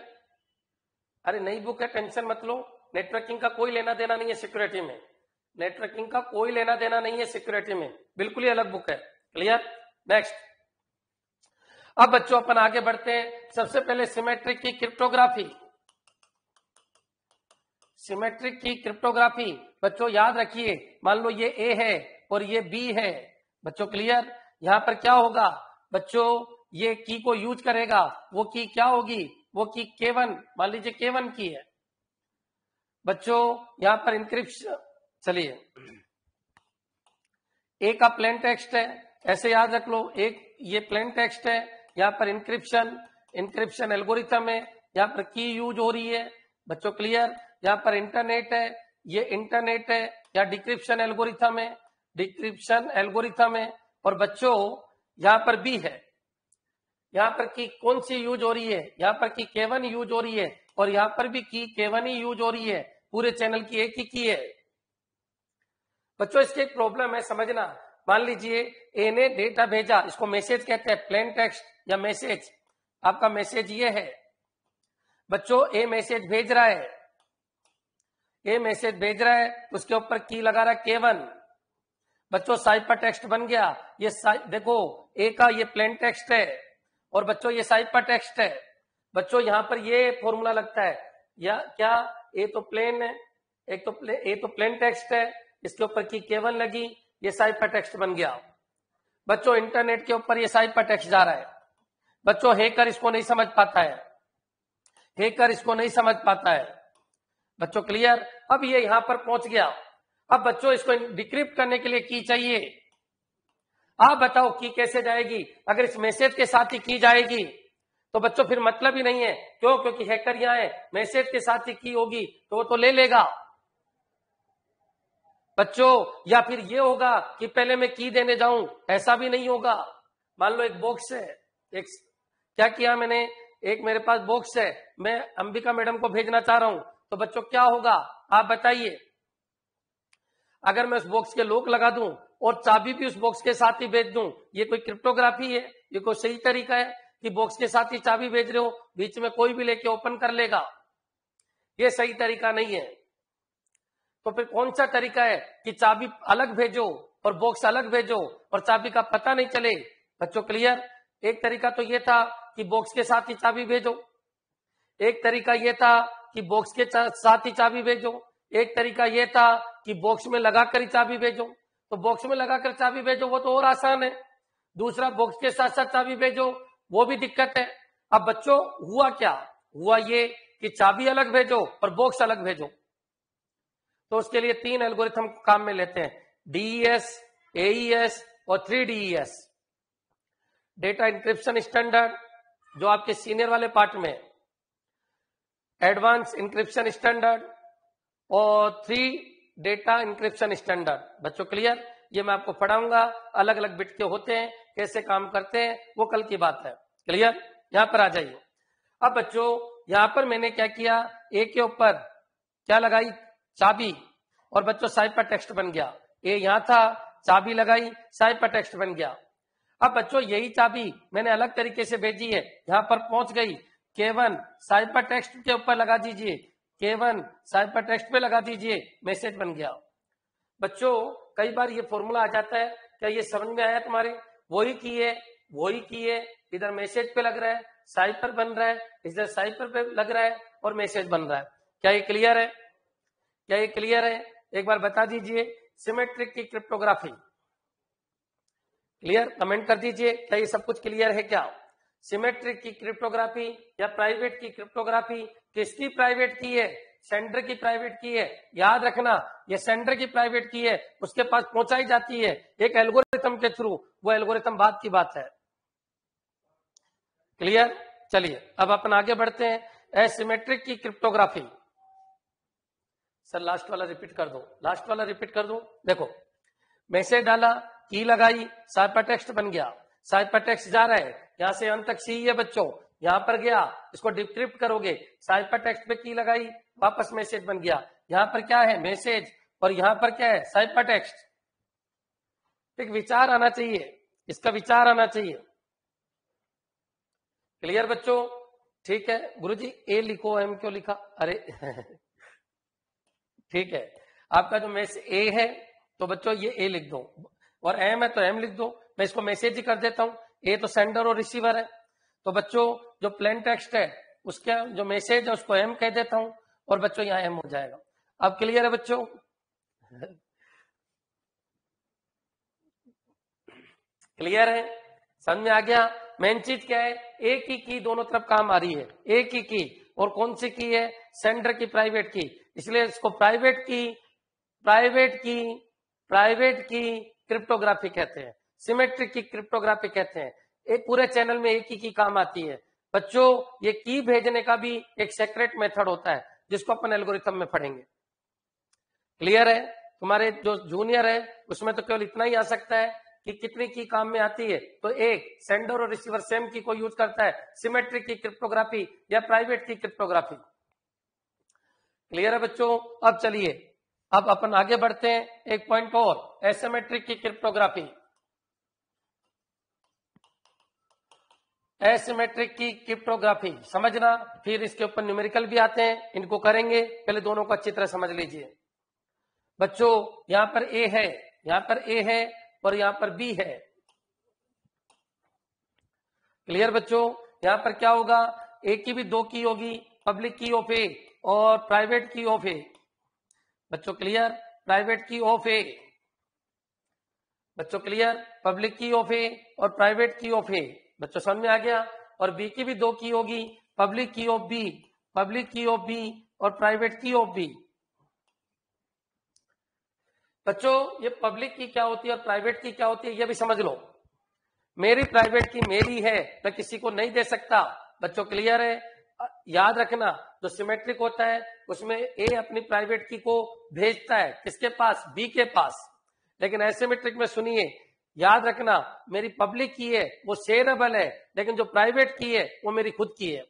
अरे नई बुक है, टेंशन मत लो। नेटवर्किंग का कोई लेना देना नहीं है सिक्योरिटी में, नेटवर्किंग का कोई लेना देना नहीं है सिक्योरिटी में, बिल्कुल ही अलग बुक है। क्लियर? नेक्स्ट, अब बच्चों अपन आगे बढ़ते हैं। सबसे पहले सिमेट्रिक की क्रिप्टोग्राफी, सिमेट्रिक की क्रिप्टोग्राफी बच्चों याद रखिए, मान लो ये ए है और ये बी है। बच्चों क्लियर? यहां पर क्या होगा बच्चों, ये की को यूज करेगा, वो की क्या होगी, वो की K1, मान लीजिए K1 की है। बच्चों यहां पर इंक्रिप्शन, चलिए ए का प्लेन टेक्स्ट है, ऐसे याद रख लो, एक ये प्लेन टेक्स्ट है, यहां पर इंक्रिप्शन एल्गोरिथम है, यहां पर की यूज हो रही है। बच्चों क्लियर? यहां पर इंटरनेट है, ये इंटरनेट है, या डिक्रिप्शन एल्गोरिथम है, डिक्रिप्शन एल्गोरिथम है। और बच्चों यहां पर भी है, यहां पर की कौन सी यूज हो रही है, यहां पर की K1 यूज हो रही है, और यहां पर भी की K1 ही यूज हो रही है, पूरे चैनल की एक ही की है। बच्चों इसकी एक प्रॉब्लम है, समझना। मान लीजिए ए ने डेटा भेजा, इसको मैसेज कहते हैं, प्लेन टेक्स्ट या मैसेज। आपका मैसेज ये है बच्चों, ए मैसेज भेज रहा है, ए मैसेज भेज रहा है, उसके ऊपर की लगा रहा है K1। बच्चों साइपर टेक्स्ट बन गया, ये देखो ए का ये प्लेन टेक्स्ट है, और बच्चों ये साइपर टेक्स्ट है। बच्चों यहां पर ये फॉर्मूला लगता है, या क्या, ए तो प्लेन है, एक तो ए तो प्लेन टेक्स्ट है, इसके ऊपर की K1 लगी, ये साइपर टेक्स्ट बन गया। बच्चों इंटरनेट के ऊपर ये साइपर टेक्स्ट जा रहा है। बच्चों हैकर इसको नहीं समझ पाता है, हैकर इसको नहीं समझ पाता है। बच्चों क्लियर? अब ये यहां पर पहुंच गया। अब बच्चों इसको डिक्रिप्ट करने के लिए की चाहिए। आप बताओ की कैसे जाएगी? अगर इस मैसेज के साथ ही की जाएगी तो बच्चों फिर मतलब ही नहीं है। क्यों? क्योंकि हैकर यहां है, मैसेज के साथ ही की होगी तो वो तो ले लेगा। बच्चों या फिर ये होगा कि पहले मैं की देने जाऊं, ऐसा भी नहीं होगा। मान लो एक बॉक्स है, एक क्या किया मैंने, एक मेरे पास बॉक्स है, मैं अंबिका मैडम को भेजना चाह रहा हूं, तो बच्चों क्या होगा आप बताइए? अगर मैं उस बॉक्स के लॉक लगा दूं और चाबी भी उस बॉक्स के साथ ही भेज दूं, ये कोई क्रिप्टोग्राफी है? ये कोई सही तरीका है कि बॉक्स के साथ ही चाबी भेज रहे हो, बीच में कोई भी लेके ओपन कर लेगा? ये सही तरीका नहीं है। तो फिर कौन सा तरीका है कि चाबी अलग भेजो और बॉक्स अलग भेजो और चाबी का पता नहीं चले? बच्चों क्लियर? एक तरीका तो ये था कि बॉक्स के साथ ही चाबी भेजो, एक तरीका ये था कि बॉक्स के साथ ही चाबी भेजो, एक तरीका ये था कि बॉक्स में लगाकर ही चाबी भेजो। तो बॉक्स में लगाकर चाबी भेजो वो तो और आसान है, दूसरा बॉक्स के साथ साथ चाबी भेजो वो भी दिक्कत है। अब बच्चों हुआ क्या, हुआ ये कि चाबी अलग भेजो और बॉक्स अलग भेजो। तो उसके लिए 3 एल्गोरिथम काम में लेते हैं, DES, AES और 3DES। डेटा इंक्रिप्शन स्टैंडर्ड जो आपके सीनियर वाले पार्ट में, एडवांस इंक्रिप्शन स्टैंडर्ड और 3 डेटा इंक्रिप्शन स्टैंडर्ड। बच्चों क्लियर? ये मैं आपको पढ़ाऊंगा, अलग अलग बिट के होते हैं, कैसे काम करते हैं, वो कल की बात है। क्लियर? यहां पर आ जाइए। अब बच्चों यहां पर मैंने क्या किया, ए के ऊपर क्या लगाई, चाबी, और बच्चों साइपर टेक्स्ट बन गया। ए यहां था, चाबी लगाई, साइपर टेक्स्ट बन गया। अब बच्चों यही चाबी मैंने अलग तरीके से भेजी है, यहां पर पहुंच गई K1, साइपर टेक्स्ट के ऊपर लगा दीजिए, K1 साइपर टेक्स्ट पे लगा दीजिए, मैसेज बन गया। बच्चों कई बार ये फॉर्मूला आ जाता है, क्या ये समझ में आया तुम्हारे? वही की है, इधर मैसेज पे लग रहा है, साइपर बन रहा है, इधर साइपर पे लग रहा है और मैसेज बन रहा है। क्या ये क्लियर है? क्या ये क्लियर है? एक बार बता दीजिए सिमेट्रिक की क्रिप्टोग्राफी। क्लियर? कमेंट कर दीजिए, क्या ये सब कुछ क्लियर है क्या? सिमेट्रिक की क्रिप्टोग्राफी या प्राइवेट की क्रिप्टोग्राफी, किसकी प्राइवेट की है? सेंडर की प्राइवेट की है। याद रखना, ये सेंडर की प्राइवेट की है, उसके पास पहुंचाई जाती है एक एल्गोरिथम के थ्रू, वो एल्गोरिथम बाद की बात है। क्लियर? चलिए अब अपन आगे बढ़ते हैं। एसिमेट्रिक की क्रिप्टोग्राफी। सर लास्ट वाला रिपीट कर दो, लास्ट वाला रिपीट कर दो। देखो, मैसेज डाला, की लगाई, साइपर टेक्स्ट बन गया। साइपर टेक्स्ट जा रहा है, यहां से अंत तक सी है बच्चों, यहां पर गया, इसको डिक्रिप्ट करोगे, साइपर टेक्स्ट पे की लगाई, वापस मैसेज बन गया। यहां पर क्या है? मैसेज, और यहां पर क्या है? साइपर टेक्स्ट। एक विचार आना चाहिए, इसका विचार आना चाहिए। क्लियर बच्चों? ठीक है गुरुजी, ए लिखो, एम क्यों लिखा? अरे ठीक है, आपका जो मैसेज ए है तो बच्चों ये ए लिख दो, और एम है तो एम लिख दो। मैं इसको मैसेज ही कर देता हूं, ए तो सेंडर और रिसीवर है, तो बच्चों जो प्लेन टेक्स्ट है उसका जो मैसेज है उसको एम कह देता हूं, और बच्चों यहां एम हो जाएगा। अब क्लियर है बच्चों? क्लियर है? समझ में आ गया? मेन चीज क्या है? एक ही की दोनों तरफ काम आ रही है, एक ही की, और कौन सी की है? सेंडर की प्राइवेट की, इसलिए इसको प्राइवेट की क्रिप्टोग्राफी कहते हैं, सिमेट्रिक की क्रिप्टोग्राफी कहते हैं। एक पूरे चैनल में एक ही की काम आती है। बच्चों ये की भेजने का भी एक सेक्रेट मेथड होता है, जिसको अपन एल्गोरिथम में पढ़ेंगे। क्लियर है? तुम्हारे जो जूनियर है उसमें तो केवल इतना ही आ सकता है कि कितनी की काम में आती है, तो एक सेंडर और रिसीवर सेम की को यूज करता है, सिमेट्रिक की क्रिप्टोग्राफी या प्राइवेट की क्रिप्टोग्राफी। क्लियर है बच्चों? अब चलिए, अब अपन आगे बढ़ते हैं एक पॉइंट और, एसिमेट्रिक की क्रिप्टोग्राफी। एसिमेट्रिक की क्रिप्टोग्राफी समझना, फिर इसके ऊपर न्यूमेरिकल भी आते हैं, इनको करेंगे, पहले दोनों को अच्छी तरह समझ लीजिए। बच्चों यहां पर ए है, यहां पर ए है, और यहां पर बी है। क्लियर बच्चों? यहां पर क्या होगा? ए की भी दो की होगी, पब्लिक की ऑफ ए और प्राइवेट की ऑफ ए। बच्चों क्लियर? प्राइवेट की ऑफ ए, बच्चों क्लियर? पब्लिक की ऑफ ए और प्राइवेट की ऑफ ए। बच्चों समझ में आ गया? और बी की भी दो की होगी, पब्लिक की ऑफ बी, पब्लिक की ऑफ बी और प्राइवेट की ऑफ बी। बच्चों ये पब्लिक की क्या होती है और प्राइवेट की क्या होती है, ये भी समझ लो। मेरी प्राइवेट की मेरी है, मैं किसी को नहीं दे सकता। बच्चों क्लियर है? याद रखना, जो सिमेट्रिक होता है उसमें ए अपनी प्राइवेट की को भेजता है किसके पास? बी के पास। लेकिन एसिमेट्रिक में सुनिए, याद रखना, मेरी पब्लिक की है वो शेयरेबल है, लेकिन जो प्राइवेट की है वो मेरी खुद की है।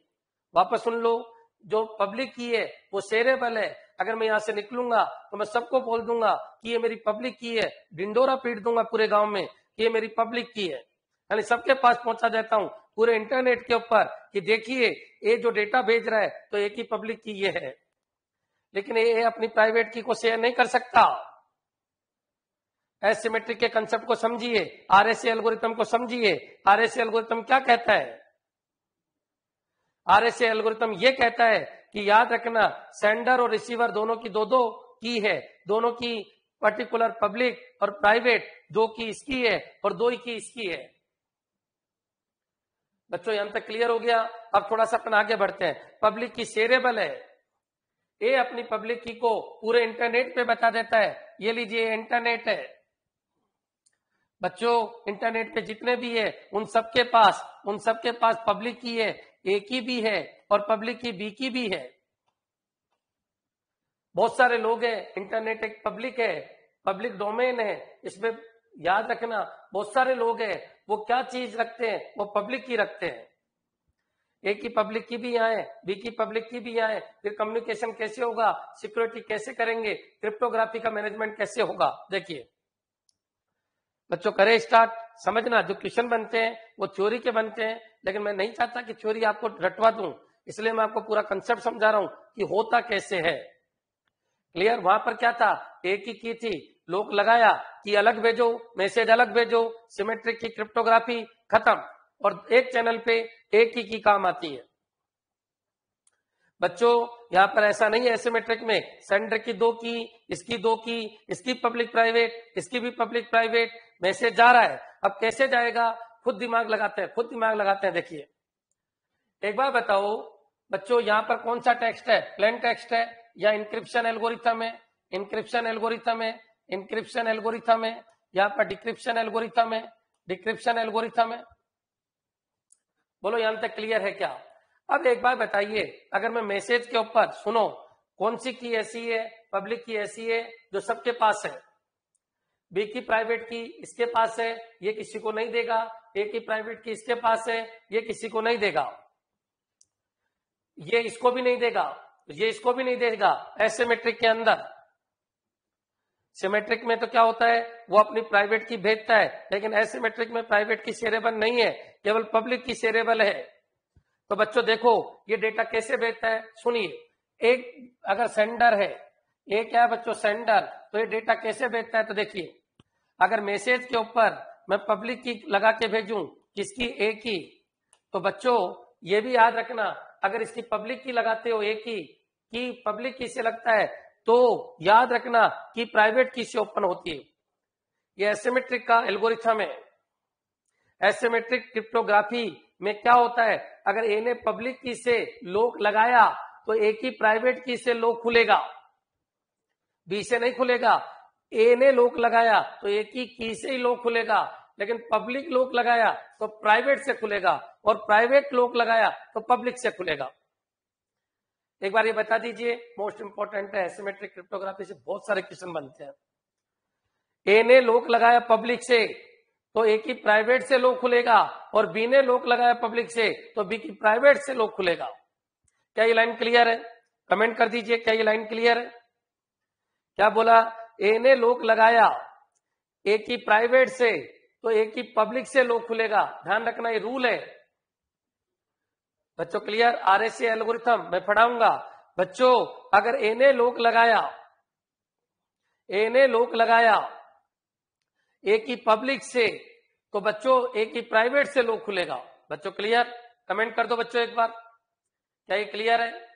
वापस सुन लो, जो पब्लिक की है वो शेयरेबल है, अगर मैं यहां से निकलूंगा तो मैं सबको बोल दूंगा कि ये मेरी पब्लिक की है, डिंडोरा पीट दूंगा पूरे गांव में कि ये मेरी पब्लिक की है, यानी सबके पास पहुंचा देता हूं पूरे इंटरनेट के ऊपर कि देखिए ये जो डेटा भेज रहा है तो एक ही पब्लिक की ये है। लेकिन ये अपनी प्राइवेट की को शेयर नहीं कर सकता। एसिमेट्रिक के कंसेप्ट को समझिए, आरएसए एल्गोरिथम को समझिए। आरएसए एल्गोरिथम क्या कहता है? आरएसए एल्गोरिथम ये कहता है कि याद रखना, सेंडर और रिसीवर दोनों की दो दो की है, दोनों की पर्टिकुलर पब्लिक और प्राइवेट, दो की इसकी है और दो ही की इसकी है। बच्चों यहां तक क्लियर हो गया? अब थोड़ा सा अपन आगे बढ़ते हैं। पब्लिक की शेयरेबल है, ये अपनी पब्लिक की को पूरे इंटरनेट पे बता देता है। ये लीजिए इंटरनेट है बच्चों, इंटरनेट पे जितने भी है उन सबके पास पब्लिक की है, ए की भी है और पब्लिक की बी की भी है। बहुत सारे लोग हैं, इंटरनेट एक पब्लिक है, पब्लिक डोमेन है, इसमें याद रखना बहुत सारे लोग हैं, वो क्या चीज रखते हैं? वो पब्लिक की रखते हैं। ए की पब्लिक की भी यहाँ है, बी की पब्लिक की भी यहाँ है। फिर कम्युनिकेशन कैसे होगा? सिक्योरिटी कैसे करेंगे? क्रिप्टोग्राफी का मैनेजमेंट कैसे होगा? देखिए बच्चों, करें स्टार्ट। समझना, जो क्वेश्चन बनते हैं वो थ्योरी के बनते हैं, लेकिन मैं नहीं चाहता कि थ्योरी आपको रटवा दूं, इसलिए मैं आपको पूरा कंसेप्ट समझा रहा हूं कि होता कैसे है। क्लियर? वहां पर क्या था, एक ही की थी, लोग लगाया कि अलग भेजो, मैसेज अलग भेजो, सिमेट्रिक की क्रिप्टोग्राफी खत्म, और एक चैनल पे एक ही की काम आती है। बच्चों यहां पर ऐसा नहीं है, एसिमेट्रिक में सेंडर की 2 की, इसकी 2 की, इसकी पब्लिक प्राइवेट, इसकी भी पब्लिक प्राइवेट, मैसेज जा रहा है। अब कैसे जाएगा, खुद दिमाग लगाते हैं, खुद दिमाग लगाते हैं। देखिए एक बार बताओ बच्चों, यहां पर कौन सा टेक्स्ट है, प्लेन टेक्स्ट है या इंक्रिप्शन एल्गोरिथम है? इंक्रिप्शन एल्गोरिथम है, इंक्रिप्शन एल्गोरिथम है, यहां पर डिक्रिप्शन एल्गोरिथम है, डिक्रिप्शन एल्गोरिथम है। बोलो यहां तक क्लियर है क्या? अब एक बार बताइए, अगर मैं मैसेज के ऊपर, सुनो, कौन सी की ऐसी है, पब्लिक की ऐसी है जो सबके पास है? बी की प्राइवेट की इसके पास है, ये किसी को नहीं देगा। ए की प्राइवेट की इसके पास है, ये किसी को नहीं देगा। ये इसको भी नहीं देगा, ये इसको भी नहीं देगा। एसिमेट्रिक के अंदर, सिमेट्रिक में तो क्या होता है, वो अपनी प्राइवेट की भेजता है, लेकिन एसिमेट्रिक में प्राइवेट की शेयरेबल नहीं है, केवल पब्लिक की शेयरेबल है। तो बच्चों देखो ये डेटा कैसे भेजता है, सुनिए। एक अगर सेंडर है, एक क्या है बच्चों, सेंडर, तो ये डेटा कैसे भेजता है? तो देखिए, अगर मैसेज के ऊपर मैं पब्लिक की लगा के भेजूं, किसकी, ए की, तो बच्चों ये भी याद रखना, अगर इसकी पब्लिक की लगाते हो, ए की पब्लिक की से लगता है, तो याद रखना कि प्राइवेट की से ओपन होती है। ये एसिमेट्रिक का एल्गोरिथम है। एसिमेट्रिक क्रिप्टोग्राफी में क्या होता है, अगर ए ने पब्लिक की से लॉक लगाया तो ए की प्राइवेट की से लॉक खुलेगा, बी से नहीं खुलेगा। ए ने लॉक लगाया तो ए की से ही लॉक खुलेगा, लेकिन पब्लिक लॉक लगाया तो प्राइवेट से खुलेगा, और प्राइवेट लॉक लगाया तो पब्लिक से खुलेगा। एक बार ये बता दीजिए, मोस्ट इंपॉर्टेंट है, एसिमेट्रिक क्रिप्टोग्राफी से बहुत सारे क्वेश्चन बनते हैं। ए ने लॉक लगाया पब्लिक से तो ए की प्राइवेट से लॉक खुलेगा, और बी ने लॉक लगाया पब्लिक से तो बी की प्राइवेट से लॉक खुलेगा। क्या ये लाइन क्लियर है? कमेंट कर दीजिए, क्या ये लाइन क्लियर है? क्या बोला, ए ने लॉक लगाया ए की प्राइवेट से तो ए की पब्लिक से लॉक खुलेगा। ध्यान रखना, ये रूल है बच्चों। क्लियर? आरएसए एल्गोरिथम मैं पढ़ाऊंगा बच्चों। अगर ए ने लॉक लगाया, ए ने लॉक लगाया ए की पब्लिक से, तो बच्चों ए की प्राइवेट से लॉक खुलेगा। बच्चों क्लियर? कमेंट कर दो बच्चों एक बार, क्या ये क्लियर है?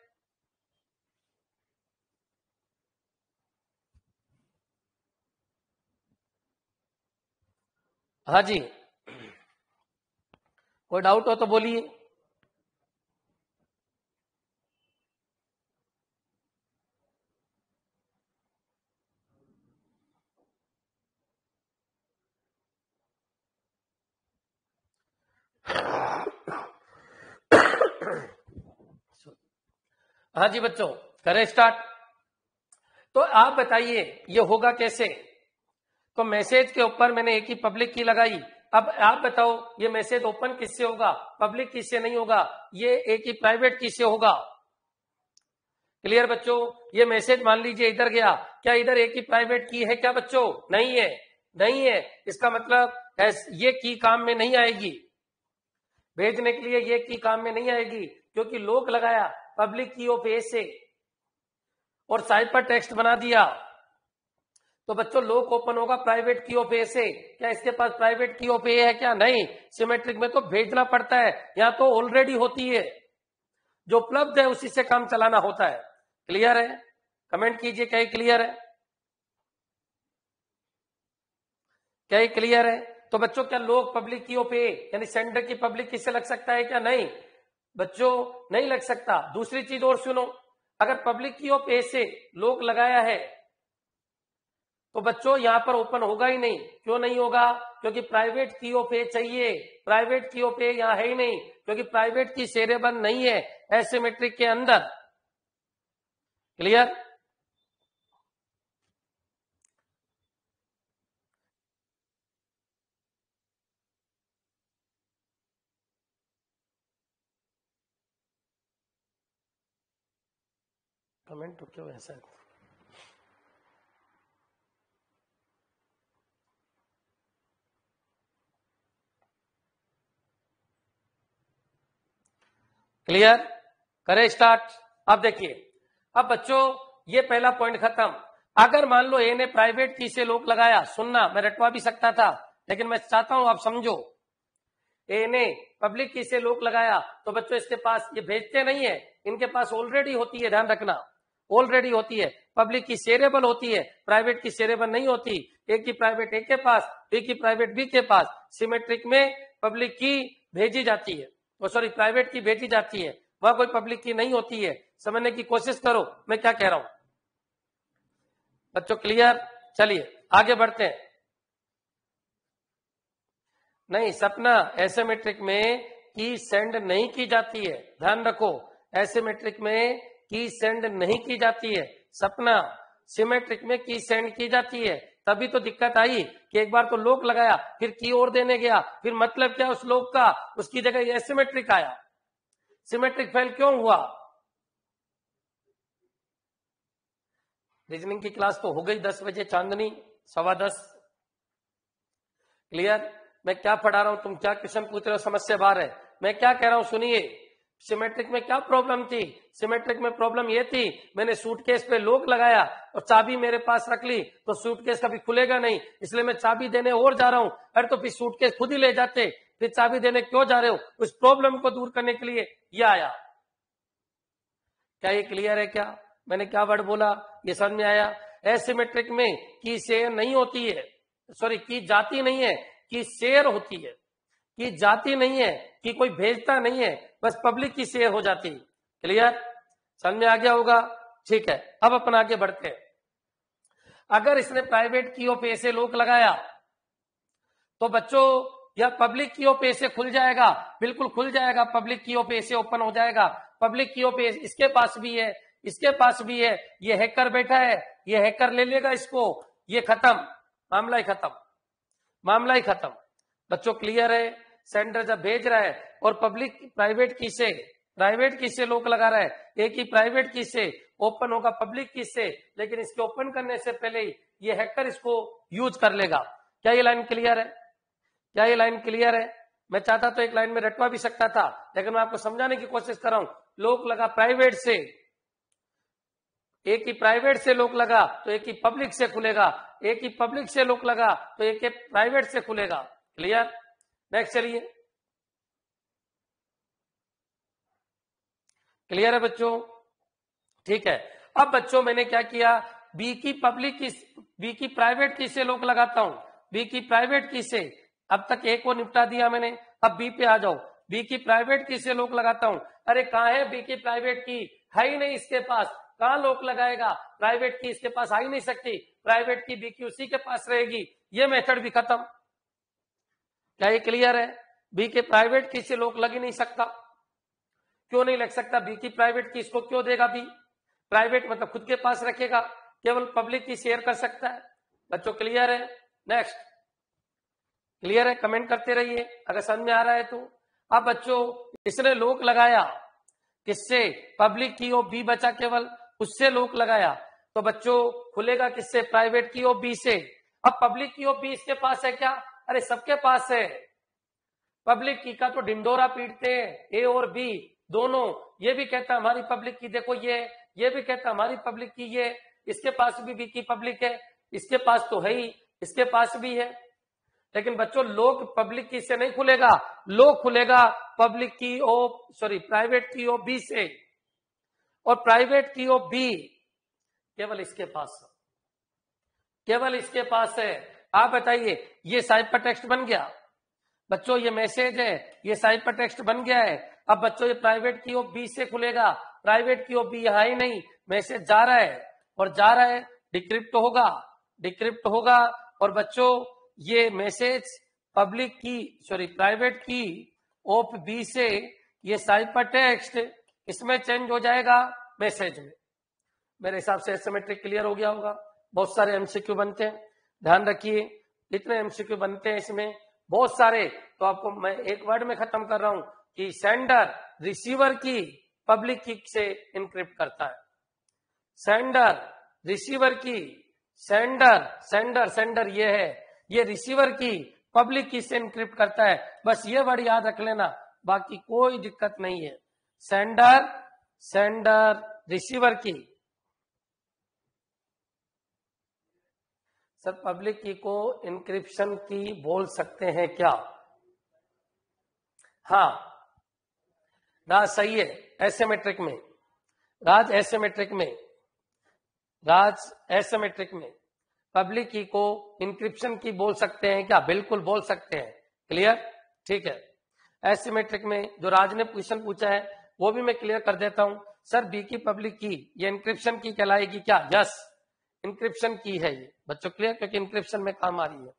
हाँ जी, कोई डाउट हो तो बोलिए। हाँ जी बच्चों, करें स्टार्ट। तो आप बताइए ये होगा कैसे? तो मैसेज के ऊपर मैंने एक ही पब्लिक की लगाई। अब आप बताओ ये मैसेज ओपन किससे होगा? पब्लिक की से नहीं होगा, ये एक ही प्राइवेट की से होगा। क्लियर बच्चों? ये मैसेज मान लीजिए इधर गया, क्या इधर एक ही प्राइवेट की है क्या बच्चों? नहीं है, नहीं है। इसका मतलब ये की काम में नहीं आएगी, भेजने के लिए ये की काम में नहीं आएगी, क्योंकि लोग लगाया पब्लिक की ऑफ ए से और साइड पर टेक्स्ट बना दिया। तो बच्चों लॉक ओपन होगा प्राइवेट की ऑफ ए से। क्या इसके पास प्राइवेट की ऑफ ए है क्या? नहीं। सिमेट्रिक में तो भेजना पड़ता है, यहां तो ऑलरेडी होती है, जो उपलब्ध है उसी से काम चलाना होता है। क्लियर है? कमेंट कीजिए, क्या क्लियर है? क्या क्लियर है? तो बच्चों क्या लोग पब्लिक की ऑफ ए यानी सेंडर की पब्लिक किससे लग सकता है क्या? नहीं बच्चों, नहीं लग सकता। दूसरी चीज और सुनो, अगर पब्लिक की ऑफ ए से लोग लगाया है तो बच्चों यहां पर ओपन होगा ही नहीं। क्यों नहीं होगा? क्योंकि प्राइवेट की ऑफ ए चाहिए, प्राइवेट की ऑफ ए यहां है ही नहीं, क्योंकि प्राइवेट की शेयरेबल नहीं है एसिमेट्रिक के अंदर। क्लियर? कमेंट तो क्यों ऐसा है? क्लियर? करें स्टार्ट। अब देखिए, अब बच्चों ये पहला पॉइंट खत्म। अगर मान लो ए ने प्राइवेट की से लोक लगाया, सुनना मैं रटवा भी सकता था लेकिन मैं चाहता हूं आप समझो। ए ने पब्लिक की से लोक लगाया तो बच्चों इसके पास, ये भेजते नहीं है, इनके पास ऑलरेडी होती है, ध्यान रखना, ऑलरेडी होती है। पब्लिक की शेयरेबल होती है, प्राइवेट की शेयरेबल नहीं होती। ए की प्राइवेट ए के पास, बी की प्राइवेट बी के पास। सिमेट्रिक में पब्लिक की भेजी जाती है, सॉरी प्राइवेट की भेजी जाती है, वहां कोई पब्लिक की नहीं होती है। समझने की कोशिश करो मैं क्या कह रहा हूं बच्चों, क्लियर? चलिए आगे बढ़ते हैं। नहीं सपना, एसिमेट्रिक में की सेंड नहीं की जाती है, ध्यान रखो, एसिमेट्रिक में की सेंड नहीं की जाती है सपना, सिमेट्रिक में की सेंड की जाती है। तभी तो दिक्कत आई कि एक बार तो लोक लगाया फिर की और देने गया, फिर मतलब क्या उस लोक का, उसकी जगह एसिमेट्रिक आया। सिमेट्रिक फेल क्यों हुआ? रीजनिंग की क्लास तो हो गई 10 बजे चांदनी 10:15। क्लियर? मैं क्या पढ़ा रहा हूं, तुम क्या क्वेश्चन पूछ रहे हो, समस्या बाहर है। मैं क्या कह रहा हूं सुनिए, सिमेट्रिक में क्या प्रॉब्लम थी? सिमेट्रिक में प्रॉब्लम ये थी, मैंने सूटकेस पे लोक लगाया और चाबी मेरे पास रख ली तो सूटकेस कभी खुलेगा नहीं, इसलिए मैं चाबी देने और जा रहा हूं। अरे तो फिर सूटकेस खुद ही ले जाते, फिर चाबी देने क्यों जा रहे हो? उस प्रॉब्लम को दूर करने के लिए यह आया। क्या ये क्लियर है? क्या मैंने क्या वर्ड बोला, ये समझ में आया? एसिमेट्रिक में की शेयर नहीं होती है, सॉरी की जाती नहीं है, की शेयर होती है, की जाती नहीं है, कि कोई भेजता नहीं है, बस पब्लिक की शेयर हो जाती है। क्लियर? समझ में आ गया होगा? ठीक है, अब अपन आगे बढ़ते हैं। अगर इसने प्राइवेट की पे से लोक लगाया तो बच्चों यह पब्लिक की पे से खुल जाएगा, बिल्कुल खुल जाएगा, पब्लिक की पे से ओपन हो जाएगा। पब्लिक की पे इसके पास भी है, इसके पास भी है, ये हैकर बैठा है, ये हैकर ले लेगा इसको, ये खत्म, मामला ही खत्म, मामला ही खत्म। बच्चों क्लियर है? सेंडर जब भेज रहा है और पब्लिक प्राइवेट की से लोक लगा रहा है, एक ही प्राइवेट की से ओपन होगा पब्लिक की से, लेकिन इसके ओपन करने से पहले ही ये हैकर इसको यूज कर लेगा। क्या ये लाइन क्लियर है? क्या ये लाइन क्लियर है? मैं चाहता तो एक लाइन में रटवा भी सकता था लेकिन मैं आपको समझाने की कोशिश कर रहा हूं। लोक लगा प्राइवेट से, एक ही प्राइवेट से लोक लगा तो एक ही पब्लिक से खुलेगा, एक ही पब्लिक से लोक लगा तो एक ही प्राइवेट से खुलेगा। क्लियर? नेक्स्ट चलिए। क्लियर है बच्चों? ठीक है। अब बच्चों मैंने क्या किया, बी की प्राइवेट की से लोक लगाता हूं, बी की प्राइवेट की से, अब तक ए को निपटा दिया मैंने, अब बी पे आ जाओ। बी की प्राइवेट की से लोक लगाता हूं। अरे कहां है बी की प्राइवेट की? है ही नहीं इसके पास, कहां लोक लगाएगा? प्राइवेट की इसके पास आ ही नहीं सकती, प्राइवेट की बी की उसी के पास रहेगी, ये मेथड भी खत्म। क्या ये क्लियर है? बी के प्राइवेट की से लोक लग ही नहीं सकता। क्यों नहीं लग सकता? बी की प्राइवेट की इसको क्यों देगा? बी प्राइवेट मतलब खुद के पास रखेगा, केवल पब्लिक की शेयर कर सकता है। बच्चों क्लियर है? नेक्स्ट। क्लियर है? कमेंट करते रहिए अगर समझ में आ रहा है तो। अब बच्चों इसने लोक लगाया किससे? पब्लिक की और बी बचा केवल, उससे लोक लगाया तो बच्चों खुलेगा किससे? प्राइवेट की और बी से। अब पब्लिक की और बी इसके पास है क्या? अरे सबके पास है। पब्लिक की का तो डिंडोरा पीटते हैं ए और बी दोनों, ये भी कहता हमारी पब्लिक की देखो ये भी कहता हमारी पब्लिक की ये, इसके पास भी बी की पब्लिक है, इसके पास तो है ही, इसके पास भी है। लेकिन बच्चों लोक पब्लिक की से नहीं खुलेगा, लोक खुलेगा पब्लिक की ओ सॉरी प्राइवेट की ओ बी से, और प्राइवेट की ओ बी केवल इसके पास, केवल इसके पास है। आप बताइए, ये साइपर टेक्स्ट बन गया बच्चों, ये मैसेज है, ये साइपर टेक्स्ट बन गया है। अब बच्चों ये प्राइवेट की ओ बी से खुलेगा, प्राइवेट की ओ बी यहां ही नहीं, मैसेज जा रहा है और जा रहा है, डिक्रिप्ट होगा, डिक्रिप्ट होगा, और बच्चों ये मैसेज पब्लिक की सॉरी प्राइवेट की ओप बी से ये साइपर टेक्स्ट इसमें चेंज हो जाएगा मैसेज में। मेरे हिसाब से एसिमेट्रिक क्लियर हो गया होगा। बहुत सारे एमसीक्यू बनते हैं, ध्यान रखिए, इतने एमसीक्यू बनते हैं इसमें बहुत सारे, तो आपको मैं एक वर्ड में खत्म कर रहा हूं कि सेंडर रिसीवर की पब्लिक की से इनक्रिप्ट करता है, सेंडर रिसीवर की, सेंडर ये है, ये रिसीवर की पब्लिक की से इनक्रिप्ट करता है। बस ये वर्ड याद रख लेना, बाकी कोई दिक्कत नहीं है। सेंडर रिसीवर की, सर पब्लिक की को इंक्रिप्शन की बोल सकते हैं क्या? हाँ राज सही है, एसिमेट्रिक में, राज एसिमेट्रिक में, राज एसिमेट्रिक में पब्लिक की को इंक्रिप्शन की बोल सकते हैं क्या? बिल्कुल बोल सकते हैं। क्लियर? ठीक है। एसिमेट्रिक में जो राज ने क्वेश्चन पूछा है वो भी मैं क्लियर कर देता हूं। सर बी की पब्लिक की ये इंक्रिप्शन की कहलाएगी क्या? यस इंक्रिप्शन की है ये बच्चों। क्लियर? क्योंकि इंक्रिप्शन में काम आ रही है।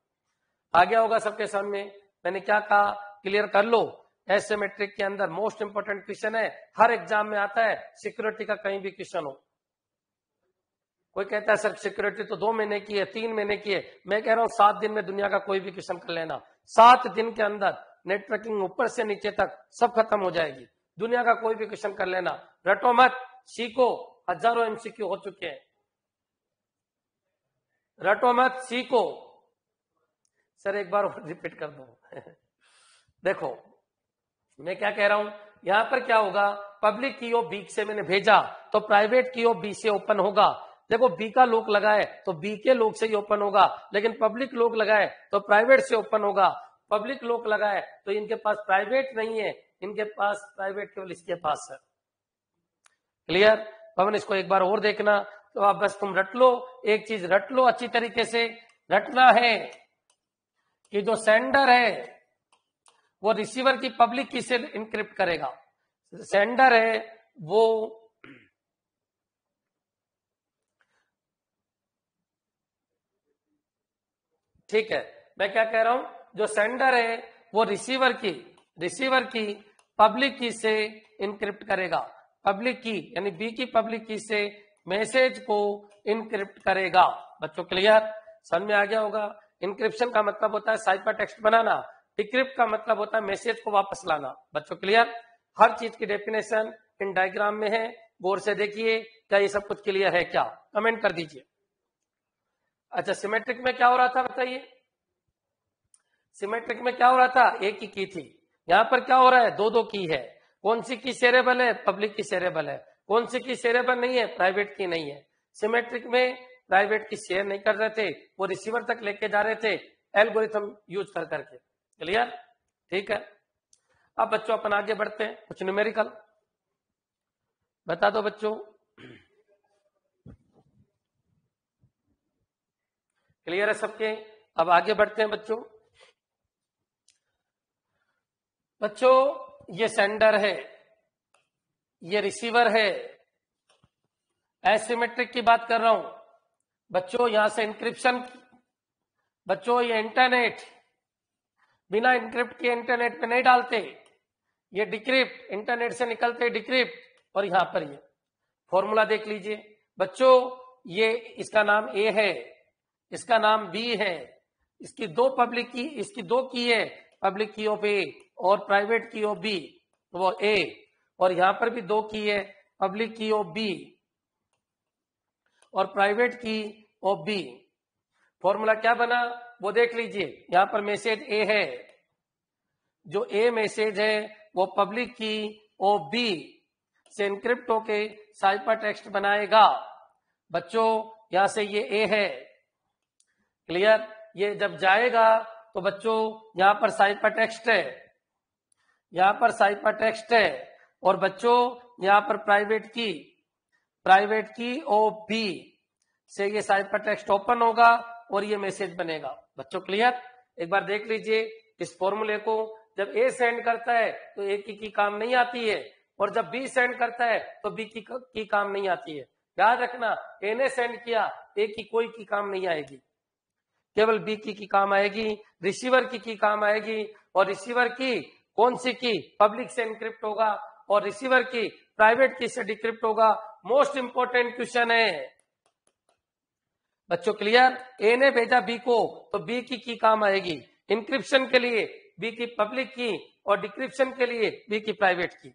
आ गया होगा सबके सामने मैंने क्या कहा, क्लियर कर लो। एसिमेट्रिक के अंदर मोस्ट इंपोर्टेंट क्वेश्चन है, हर एग्जाम में आता है, सिक्योरिटी का कहीं भी क्वेश्चन हो। कोई कहता है सर सिक्योरिटी तो 2 महीने की है, 3 महीने की है, मैं कह रहा हूं 7 दिन में दुनिया का कोई भी क्वेश्चन कर लेना। 7 दिन के अंदर नेटवर्किंग ऊपर से नीचे तक सब खत्म हो जाएगी। दुनिया का कोई भी क्वेश्चन कर लेना, रटो मत, सीखो। हजारों एमसीक्यू हो चुके हैं, रटो मत, सीखो। सर एक बार रिपीट कर दो देखो मैं क्या कह रहा हूं, यहां पर क्या होगा, पब्लिक की ओ बी से मैंने भेजा तो प्राइवेट की ओ बी से ओपन होगा। देखो बी का लॉक लगाए तो बी के लॉक से ही ओपन होगा, लेकिन पब्लिक लॉक लगाए तो प्राइवेट से ओपन होगा। पब्लिक लॉक लगाए तो इनके पास प्राइवेट नहीं है, इनके पास प्राइवेट केवल इसके पास है। क्लियर? पवन इसको एक बार और देखना, तो आप बस तुम रट लो, एक चीज रट लो अच्छी तरीके से। रटना है कि जो सेंडर है वो रिसीवर की पब्लिक की से इनक्रिप्ट करेगा। सेंडर है वो ठीक है, मैं क्या कह रहा हूं, जो सेंडर है वो रिसीवर की पब्लिक की से इनक्रिप्ट करेगा। पब्लिक की यानी बी की पब्लिक की से मैसेज को इनक्रिप्ट करेगा। बच्चों क्लियर? समझ में आ गया होगा। इनक्रिप्शन का मतलब होता है साइफर टेक्स्ट बनाना, डिक्रिप्ट का मतलब होता है मैसेज को वापस लाना। बच्चों क्लियर? हर चीज की डेफिनेशन इन डायग्राम में है, गौर से देखिए। क्या ये सब कुछ क्लियर है क्या? कमेंट कर दीजिए। अच्छा सिमेट्रिक में क्या हो रहा था बताइए? सिमेट्रिक में क्या हो रहा था, एक ही की थी। यहां पर क्या हो रहा है, 2-2 की है। कौन सी की शेयरेबल है? पब्लिक की शेयरेबल है। कौन सी की शेयरेबल नहीं है? प्राइवेट की नहीं है। सिमेट्रिक में प्राइवेट की शेयर नहीं कर रहे थे, वो रिसीवर तक लेके जा रहे थे एल्गोरिथम यूज कर करके। क्लियर? ठीक है। अब बच्चों अपन आगे बढ़ते हैं, कुछ न्यूमेरिकल बता दो बच्चों। क्लियर है सबके? अब आगे बढ़ते हैं बच्चों। बच्चों ये सेंडर है, ये रिसीवर है, एसिमेट्रिक की बात कर रहा हूं बच्चों। यहां से इंक्रिप्शन, बच्चों ये इंटरनेट बिना इंक्रिप्ट के इंटरनेट पे नहीं डालते, ये डिक्रिप्ट, इंटरनेट से निकलते डिक्रिप्ट। और यहां पर ये फॉर्मूला देख लीजिए बच्चों, ये इसका नाम ए है, इसका नाम बी है, इसकी 2 पब्लिक की, इसकी 2 की है, पब्लिक की ऑफ ए और प्राइवेट की ऑफ बी, तो वो ए। और यहां पर भी 2 की है, पब्लिक की ऑफ बी और प्राइवेट की ऑफ बी। फॉर्मूला क्या बना वो देख लीजिए। यहां पर मैसेज ए है, जो ए मैसेज है वो पब्लिक की ऑफ बी से इनक्रिप्ट होके साइफर टेक्स्ट बनाएगा। बच्चों यहां से ये ए है। क्लियर? ये जब जाएगा तो बच्चों यहां पर साइफर टेक्स्ट है, यहां पर साइफर टेक्स्ट है। और बच्चों यहां पर प्राइवेट की ऑफ बी से ये साइफर टेक्स्ट ओपन होगा और ये मैसेज बनेगा। बच्चों क्लियर? एक बार देख लीजिए इस फॉर्मूले को। जब ए सेंड करता है तो ए की काम नहीं आती है, और जब बी सेंड करता है तो बी की काम नहीं आती है। याद रखना, ए ने सेंड किया, ए की कोई की काम नहीं आएगी, केवल बी की काम आएगी, रिसीवर की काम आएगी। और रिसीवर की कौन सी की? पब्लिक से इनक्रिप्ट होगा, और रिसीवर की प्राइवेट की से डिक्रिप्ट होगा। मोस्ट इंपोर्टेंट क्वेश्चन है बच्चों। क्लियर? ए ने भेजा बी को तो बी की काम आएगी इंक्रिप्शन के लिए, बी की पब्लिक की, और डिक्रिप्शन के लिए बी की प्राइवेट की।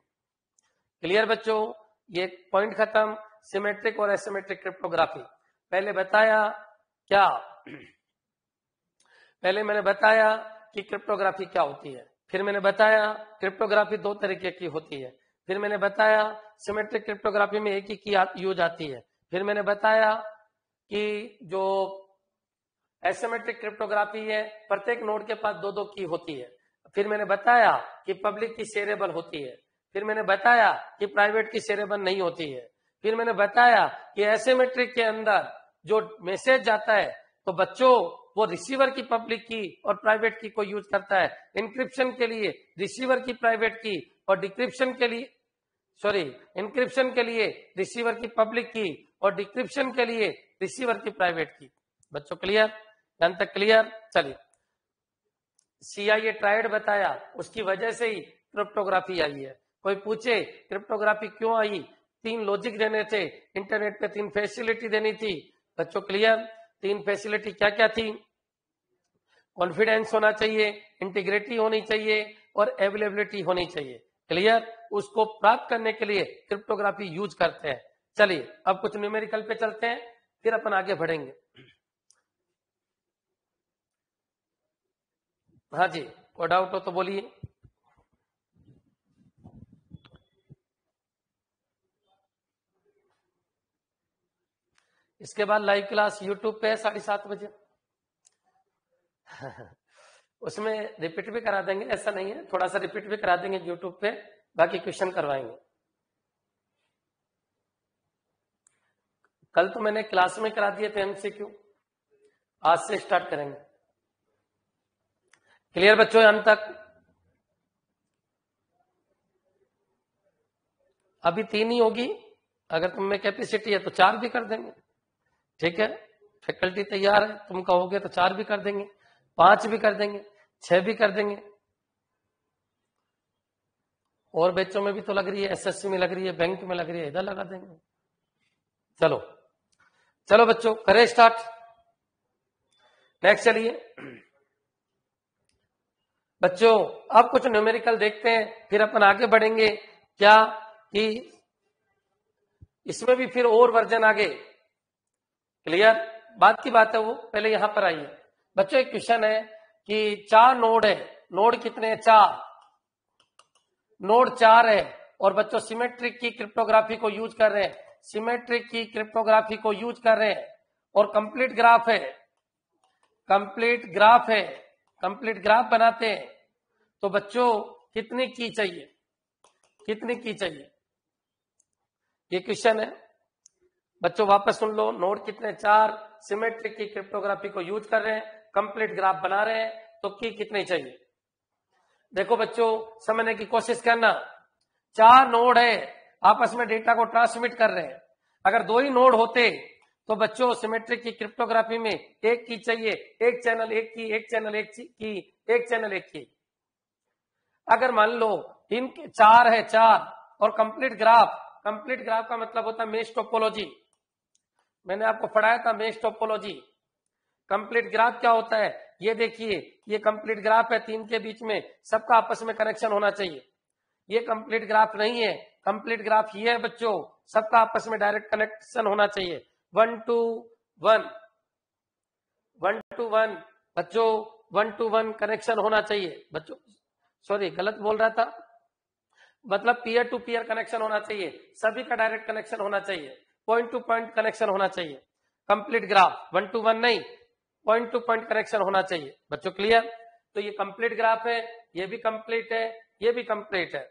क्लियर बच्चों? ये पॉइंट खत्म। सिमेट्रिक और एसिमेट्रिक क्रिप्टोग्राफी पहले बताया क्या? पहले मैंने बताया कि क्रिप्टोग्राफी क्या होती है, फिर मैंने बताया क्रिप्टोग्राफी 2 तरीके की होती है, फिर मैंने बताया सिमेट्रिक क्रिप्टोग्राफी में एक ही की यूज आती है। फिर मैंने बताया कि जो एसिमेट्रिक क्रिप्टोग्राफी है प्रत्येक नोड के पास दो दो की होती है। फिर मैंने बताया कि पब्लिक की शेयरेबल होती है। फिर मैंने बताया कि प्राइवेट की शेयरेबल नहीं होती है। फिर मैंने बताया कि एसिमेट्रिक के अंदर जो मैसेज जाता है तो बच्चों वो रिसीवर की पब्लिक की और प्राइवेट की को यूज करता है। इंक्रिप्शन के लिए रिसीवर की प्राइवेट की और डिक्रिप्शन के लिए इंक्रिप्शन के लिए रिसीवर की पब्लिक की और डिक्रिप्शन के लिए रिसीवर की प्राइवेट की। बच्चों क्लियर? यहां तक क्लियर? चलिए, CIA ट्रायड बताया, उसकी वजह से ही क्रिप्टोग्राफी आई है। कोई पूछे क्रिप्टोग्राफी क्यों आई? 3 लॉजिक देने थे, इंटरनेट पे 3 फैसिलिटी देनी थी। बच्चों क्लियर? 3 फैसिलिटी क्या क्या थी? कॉन्फिडेंस होना चाहिए, इंटीग्रिटी होनी चाहिए और अवेलेबिलिटी होनी चाहिए। क्लियर? उसको प्राप्त करने के लिए क्रिप्टोग्राफी यूज करते हैं। चलिए अब कुछ न्यूमेरिकल पे चलते हैं, फिर अपन आगे बढ़ेंगे। हाँ जी, कोई डाउट हो तो बोलिए। इसके बाद लाइव क्लास यूट्यूब पे है 7:30 बजे। उसमें रिपीट भी करा देंगे, ऐसा नहीं है, थोड़ा सा रिपीट भी करा देंगे यूट्यूब पे, बाकी क्वेश्चन करवाएंगे। कल तो मैंने क्लास में करा दिए थे MCQ, आज से स्टार्ट करेंगे। क्लियर बच्चों अंत तक? अभी 3 ही होगी, अगर तुम में कैपेसिटी है तो 4 भी कर देंगे। ठीक है, फैकल्टी तैयार है, तुम कहोगे तो 4 भी कर देंगे, 5 भी कर देंगे, 6 भी कर देंगे। और बच्चों में भी तो लग रही है, SSC में लग रही है, बैंक में लग रही है, इधर लगा देंगे। चलो चलो बच्चों करें स्टार्ट। नेक्स्ट चलिए बच्चों, अब कुछ न्यूमेरिकल देखते हैं, फिर अपन आगे बढ़ेंगे। क्या कि इसमें भी फिर और वर्जन आगे। क्लियर? बात की बात है वो, पहले यहां पर आइए बच्चों। एक क्वेश्चन है कि 4 नोड है, नोड कितने हैं? 4 नोड 4 है, और बच्चों सिमेट्रिक की क्रिप्टोग्राफी को यूज कर रहे हैं, सिमेट्रिक की क्रिप्टोग्राफी को यूज कर रहे हैं, और कंप्लीट ग्राफ है, कंप्लीट ग्राफ है, कंप्लीट ग्राफ बनाते हैं। तो बच्चों कितनी की चाहिए? कितनी की चाहिए? ये क्वेश्चन है बच्चों, वापस सुन लो। नोड कितने? 4, सिमेट्रिक की क्रिप्टोग्राफी को यूज कर रहे हैं, कंप्लीट ग्राफ बना रहे हैं, तो की कितनी चाहिए? देखो बच्चों समझने की कोशिश करना। 4 नोड है, आपस में डेटा को ट्रांसमिट कर रहे हैं। अगर 2 ही नोड होते तो बच्चों सिमेट्रिक की क्रिप्टोग्राफी में एक की चाहिए, एक चैनल एक की, एक चैनल एक की, एक चैनल एक की। अगर मान लो इन 4 है, 4 और कंप्लीट ग्राफ का मतलब होता है मेश टोपोलॉजी। मैंने आपको पढ़ाया था मेश टोपोलॉजी। कंप्लीट ग्राफ क्या होता है? ये देखिए, ये कंप्लीट ग्राफ है, 3 के बीच में सबका आपस में कनेक्शन होना चाहिए। ये कंप्लीट ग्राफ नहीं है, कंप्लीट ग्राफ ये है बच्चों, सबका आपस में डायरेक्ट कनेक्शन होना चाहिए। 1 to 1, 1 to 1 बच्चों, 1 to 1 कनेक्शन होना चाहिए बच्चों। सॉरी गलत बोल रहा था, मतलब पीयर टू पीयर कनेक्शन होना चाहिए, सभी का डायरेक्ट कनेक्शन होना चाहिए, पॉइंट टू पॉइंट कनेक्शन होना चाहिए। कंप्लीट ग्राफ 1 to 1 नहीं, पॉइंट टू पॉइंट कनेक्शन होना चाहिए बच्चों। क्लियर? तो ये कंप्लीट ग्राफ है, ये भी कंप्लीट है, ये भी कंप्लीट है।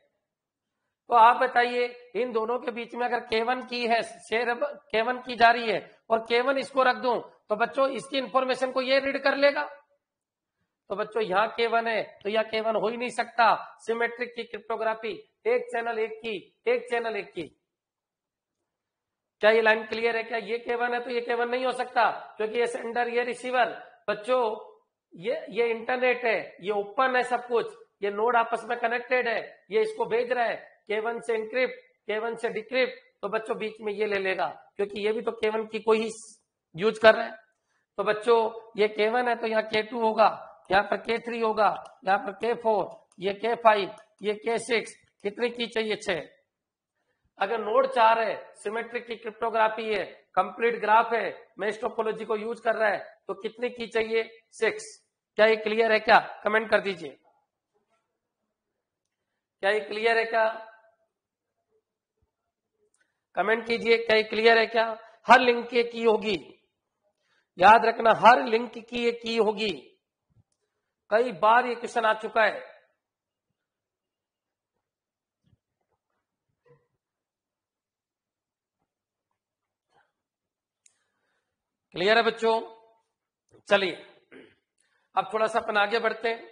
तो आप बताइए इन दोनों के बीच में अगर K1 की है, शेयर K1 की जा रही है और K1 इसको रख दूं तो बच्चों इसकी इंफॉर्मेशन को ये रीड कर लेगा। तो बच्चों यहाँ K1 है तो यह K1 हो ही नहीं सकता। सिमेट्रिक की क्रिप्टोग्राफी एक चैनल एक की, एक चैनल एक की। क्या ये लाइन क्लियर है? क्या ये K1 है तो ये K1 नहीं हो सकता, क्योंकि ये सेंडर, ये रिसीवर। बच्चों ये इंटरनेट है, ये ओपन है सब कुछ, ये नोड आपस में कनेक्टेड है, ये इसको भेज रहा है K1 से इंक्रिप्ट, K1 से डिक्रिप्ट। तो बच्चों बीच में ये ले लेगा, क्योंकि ये भी तो K1 की कोई ही यूज कर रहा है। तो बच्चों ये K1 है तो यहाँ K2 होगा, यहाँ पर K3 होगा, यहाँ पर K4, ये K5, ये K6। कितनी की चाहिए? 6। अगर नोड 4 है, सिमेट्रिक की क्रिप्टोग्राफी है, कंप्लीट ग्राफ है, मेश टोपोलॉजी को यूज कर रहा है, तो कितनी की चाहिए? 6। क्या ये क्लियर है क्या? कमेंट कर दीजिए। क्या ये क्लियर है क्या? कमेंट कीजिए, क्या ये क्लियर है? क्या हर लिंक की की होगी? याद रखना, हर लिंक की एक की होगी। कई बार ये क्वेश्चन आ चुका है। क्लियर है बच्चों? चलिए अब थोड़ा सा अपन आगे बढ़ते हैं।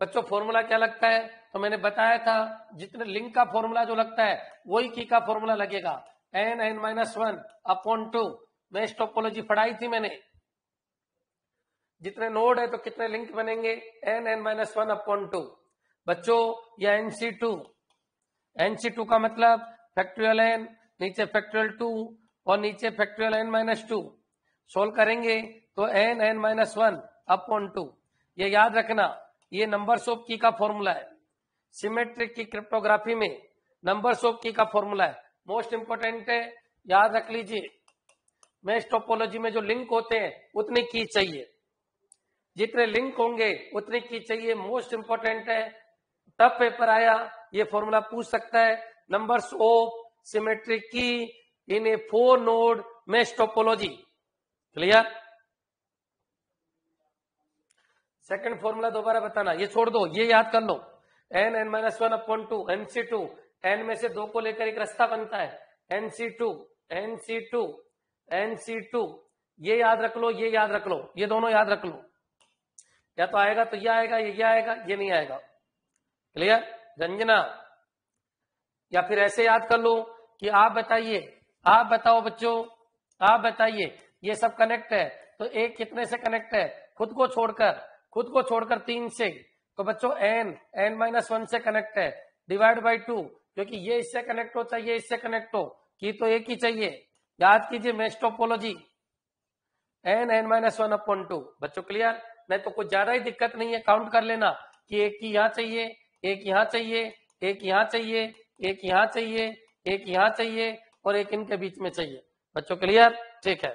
बच्चों फॉर्मूला क्या लगता है? तो मैंने बताया था, जितने लिंक का फॉर्मूला जो लगता है वही की का फॉर्मूला लगेगा। n(n-1) upon 2। मेश टोपोलॉजी पढ़ाई थी मैंने। जितने नोड है तो कितने लिंक बनेंगे? n(n-1) upon 2। बच्चों या NC2 का मतलब फैक्टोरियल n, नीचे फैक्टोरियल 2 और नीचे फैक्टोरियल n-2। सोल्व करेंगे तो n(n-1) अपॉन 2। ये याद रखना, ये नंबर्स ऑफ की का फॉर्मूला है। सिमेट्रिक की क्रिप्टोग्राफी में नंबर्स ऑफ की का फॉर्मूला है। मोस्ट इंपोर्टेंट है, याद रख लीजिए। मेश टोपोलॉजी में जो लिंक होते हैं उतनी की चाहिए, जितने लिंक होंगे उतनी की चाहिए। मोस्ट इंपोर्टेंट है, टफ पेपर आया ये फॉर्मूला पूछ सकता है। नंबर्स ऑफ सिमेट्रिक की इन ए 4 node mesh topology. Clear? Second formula दोबारा बताना, ये छोड़ दो, ये याद कर लो। n(n-1) upon 2 NC2। n में से 2 को लेकर एक रास्ता बनता है NC2। ये याद रख लो, ये याद रख लो, ये दोनों याद रख लो। या तो आएगा तो ये आएगा, ये आएगा, ये नहीं आएगा। क्लियर रंजना? या फिर ऐसे याद कर लो कि आप बताइए, आप बताओ बच्चों, आप बताइए ये सब कनेक्ट है तो एक कितने से कनेक्ट है? खुद को छोड़कर 3 से। तो बच्चों n(n-1) से कनेक्ट है, डिवाइड बाई 2, क्योंकि ये इससे कनेक्ट हो चाहिए इससे कनेक्ट हो, की तो एक ही चाहिए। याद कीजिए मेश टोपोलॉजी, n(n-1) अपॉन 2। बच्चों क्लियर? नहीं तो कुछ ज्यादा ही दिक्कत नहीं है, काउंट कर लेना कि एक की यहाँ चाहिए, एक यहाँ चाहिए, एक यहाँ चाहिए, एक यहाँ चाहिए, एक यहाँ चाहिए और एक इनके बीच में चाहिए। बच्चों क्लियर? ठीक है,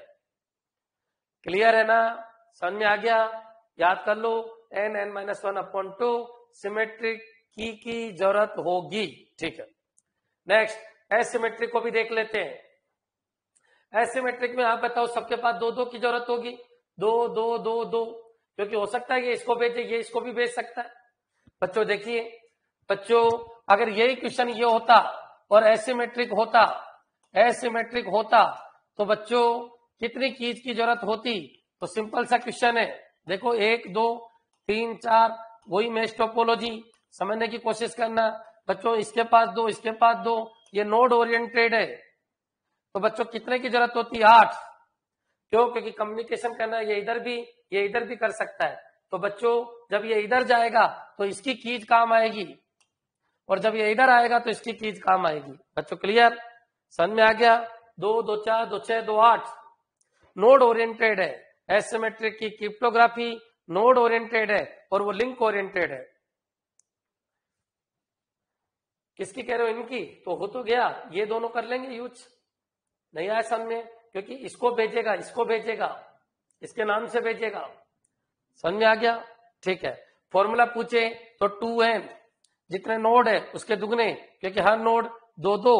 क्लियर है ना? समझ में आ गया? याद कर लो, n(n-1) अपॉन 2 सिमेट्रिक की जरूरत होगी। ठीक है, नेक्स्ट एसिमेट्रिक को भी देख लेते हैं। एसिमेट्रिक में आप बताओ, सबके पास 2-2 की जरूरत होगी। 2-2-2-2, क्योंकि हो सकता है ये इसको भेजे, ये इसको भी भेज सकता है। बच्चों देखिए, बच्चों अगर यही क्वेश्चन ये होता और एसिमेट्रिक होता तो बच्चों कितनी कीज की जरूरत होती? तो सिंपल सा क्वेश्चन है, देखो 1 2 3 4, वही मेश टोपोलॉजी समझने की कोशिश करना। बच्चों इसके पास 2, इसके पास 2, ये नोड ओरिएंटेड है तो बच्चों कितने की जरूरत होती? 8। क्यों? क्योंकि कम्युनिकेशन करना ये इधर भी कर सकता है। तो बच्चों जब ये इधर जाएगा तो इसकी कीज काम आएगी और जब ये इधर आएगा तो इसकी कीज काम आएगी। बच्चों क्लियर? समझ में आ गया? 2 2 4 2 6 2 8 नोड ओरिएंटेड है। एसिमेट्रिक की क्रिप्टोग्राफी नोड ओरिएंटेड है और वो लिंक ओरिएंटेड है। किसकी कह रहे हो? इनकी। तो हो तो गया, ये दोनों कर लेंगे यूज। नहीं आया समझ में? क्योंकि इसको भेजेगा, इसके नाम से भेजेगा। समझ में आ गया? ठीक है, फॉर्मूला पूछे तो 2n, जितने नोड है उसके दुगने, क्योंकि हर नोड 2-2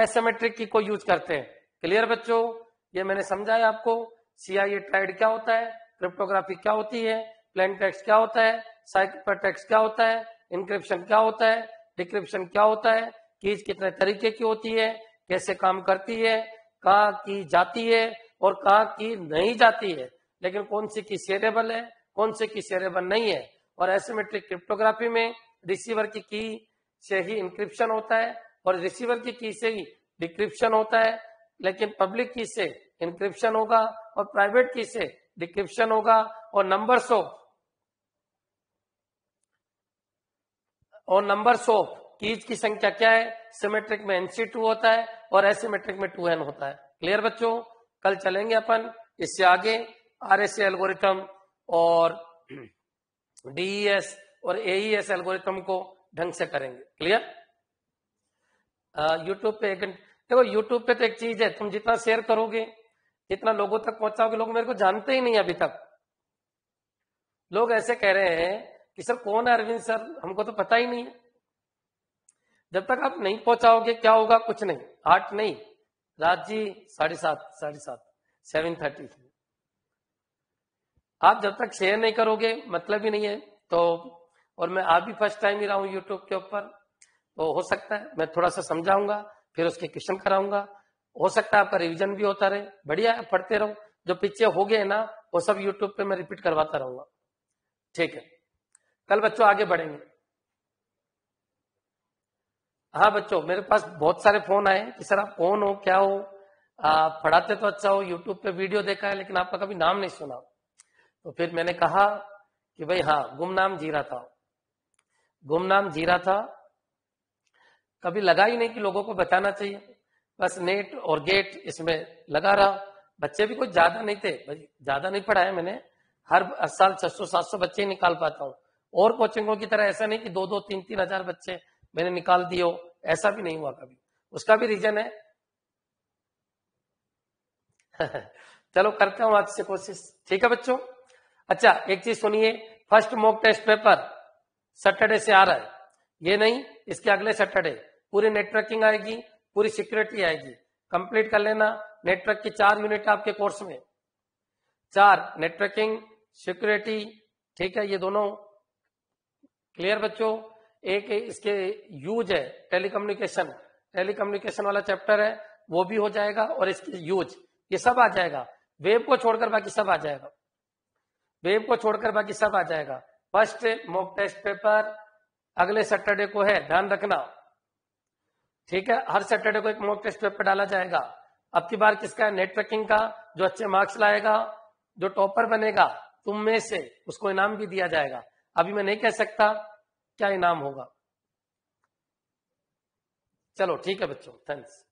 एसिमेट्रिक की को यूज करते हैं। क्लियर बच्चों? ये मैंने समझाया आपको। CIA ट्राइड क्या होता है, क्रिप्टोग्राफी क्या होती है, प्लेन टेक्स्ट क्या होता है, साइफर टेक्स्ट क्या होता है, इंक्रिप्शन क्या होता है, डिक्रिप्शन क्या होता है, कीज कितने तरीके की होती है, कैसे काम करती है, कहाँ की जाती है और कहाँ की नहीं जाती है, लेकिन कौन सी की शेयरेबल है, कौन सी की शेयरेबल नहीं है। और एसिमेट्रिक क्रिप्टोग्राफी में रिसीवर की से ही इंक्रिप्शन होता है और रिसीवर की से ही डिक्रिप्शन होता है, लेकिन पब्लिक की से इंक्रिप्शन होगा और प्राइवेट की से डिक्रिप्शन होगा। और नंबर्स ऑफ कीज की संख्या क्या है? सिमेट्रिक में NC2 होता है और एसिमेट्रिक में 2n होता है। क्लियर बच्चों? कल चलेंगे अपन इससे आगे RSA एल्गोरिथम और DES और AES एल्गोरिथम को ढंग से करेंगे। क्लियर? यूट्यूब पे देखो, यूट्यूब पे तो एक चीज है, तुम जितना शेयर करोगे, जितना लोगों तक पहुंचाओगे, लोग मेरे को जानते ही नहीं अभी तक। लोग ऐसे कह रहे हैं कि सर कौन है अरविंद सर, हमको तो पता ही नहीं है। जब तक आप नहीं पहुंचाओगे क्या होगा, कुछ नहीं। 8 नहीं, रात जी 7:30 7:30। आप जब तक शेयर नहीं करोगे मतलब ही नहीं है। तो और मैं आप भी फर्स्ट टाइम ही रहा हूं यूट्यूब के ऊपर, तो हो सकता है मैं थोड़ा सा समझाऊंगा, फिर उसके क्वेश्चन कराऊंगा, हो सकता है आपका रिवीजन भी होता रहे। बढ़िया है, पढ़ते रहो। जो पीछे हो गए ना वो सब यूट्यूब पे मैं रिपीट करवाता रहूंगा। ठीक है, कल बच्चों आगे बढ़ेंगे। हाँ बच्चों, मेरे पास बहुत सारे फोन आए कि सर आप कौन हो, क्या हो, पढ़ाते तो अच्छा हो, यूट्यूब पे वीडियो देखा है लेकिन आपका कभी नाम नहीं सुना। तो फिर मैंने कहा कि भाई हाँ, गुमनाम जीरा था, गुमनाम जीरा था। कभी लगा ही नहीं कि लोगों को बताना चाहिए, बस नेट और गेट इसमें लगा रहा। बच्चे भी कुछ ज्यादा नहीं थे, ज्यादा नहीं पढ़ाया मैंने। हर साल 600-700 बच्चे ही निकाल पाता हूँ। और कोचिंगों की तरह ऐसा नहीं कि 2-3 हजार बच्चे मैंने निकाल दिए हो, ऐसा भी नहीं हुआ कभी। उसका भी रीजन है। चलो करते हूँ आज से कोशिश, ठीक है बच्चों। अच्छा एक चीज सुनिए, first mock test paper Saturday से आ रहा है, ये नहीं इसके अगले सैटरडे पूरी नेटवर्किंग आएगी, पूरी सिक्योरिटी आएगी। कंप्लीट कर लेना। नेटवर्क की 4 यूनिट आपके कोर्स में, 4 नेटवर्किंग सिक्योरिटी, ठीक है, ये दोनों क्लियर बच्चों। एक इसके यूज है टेलीकम्युनिकेशन, टेलीकम्युनिकेशन वाला चैप्टर है, वो भी हो जाएगा। और इसकी यूज ये सब आ जाएगा, वेब को छोड़कर बाकी सब आ जाएगा, वेब को छोड़कर बाकी सब आ जाएगा। फर्स्ट मॉक टेस्ट पेपर अगले सैटरडे को है, ध्यान रखना, ठीक है। हर सैटरडे को एक मॉक टेस्ट पेपर डाला जाएगा। अब की बार किसका है, नेटवर्किंग का। जो अच्छे मार्क्स लाएगा, जो टॉपर बनेगा तुम में से, उसको इनाम भी दिया जाएगा। अभी मैं नहीं कह सकता क्या इनाम होगा। चलो ठीक है बच्चों, थैंक्स।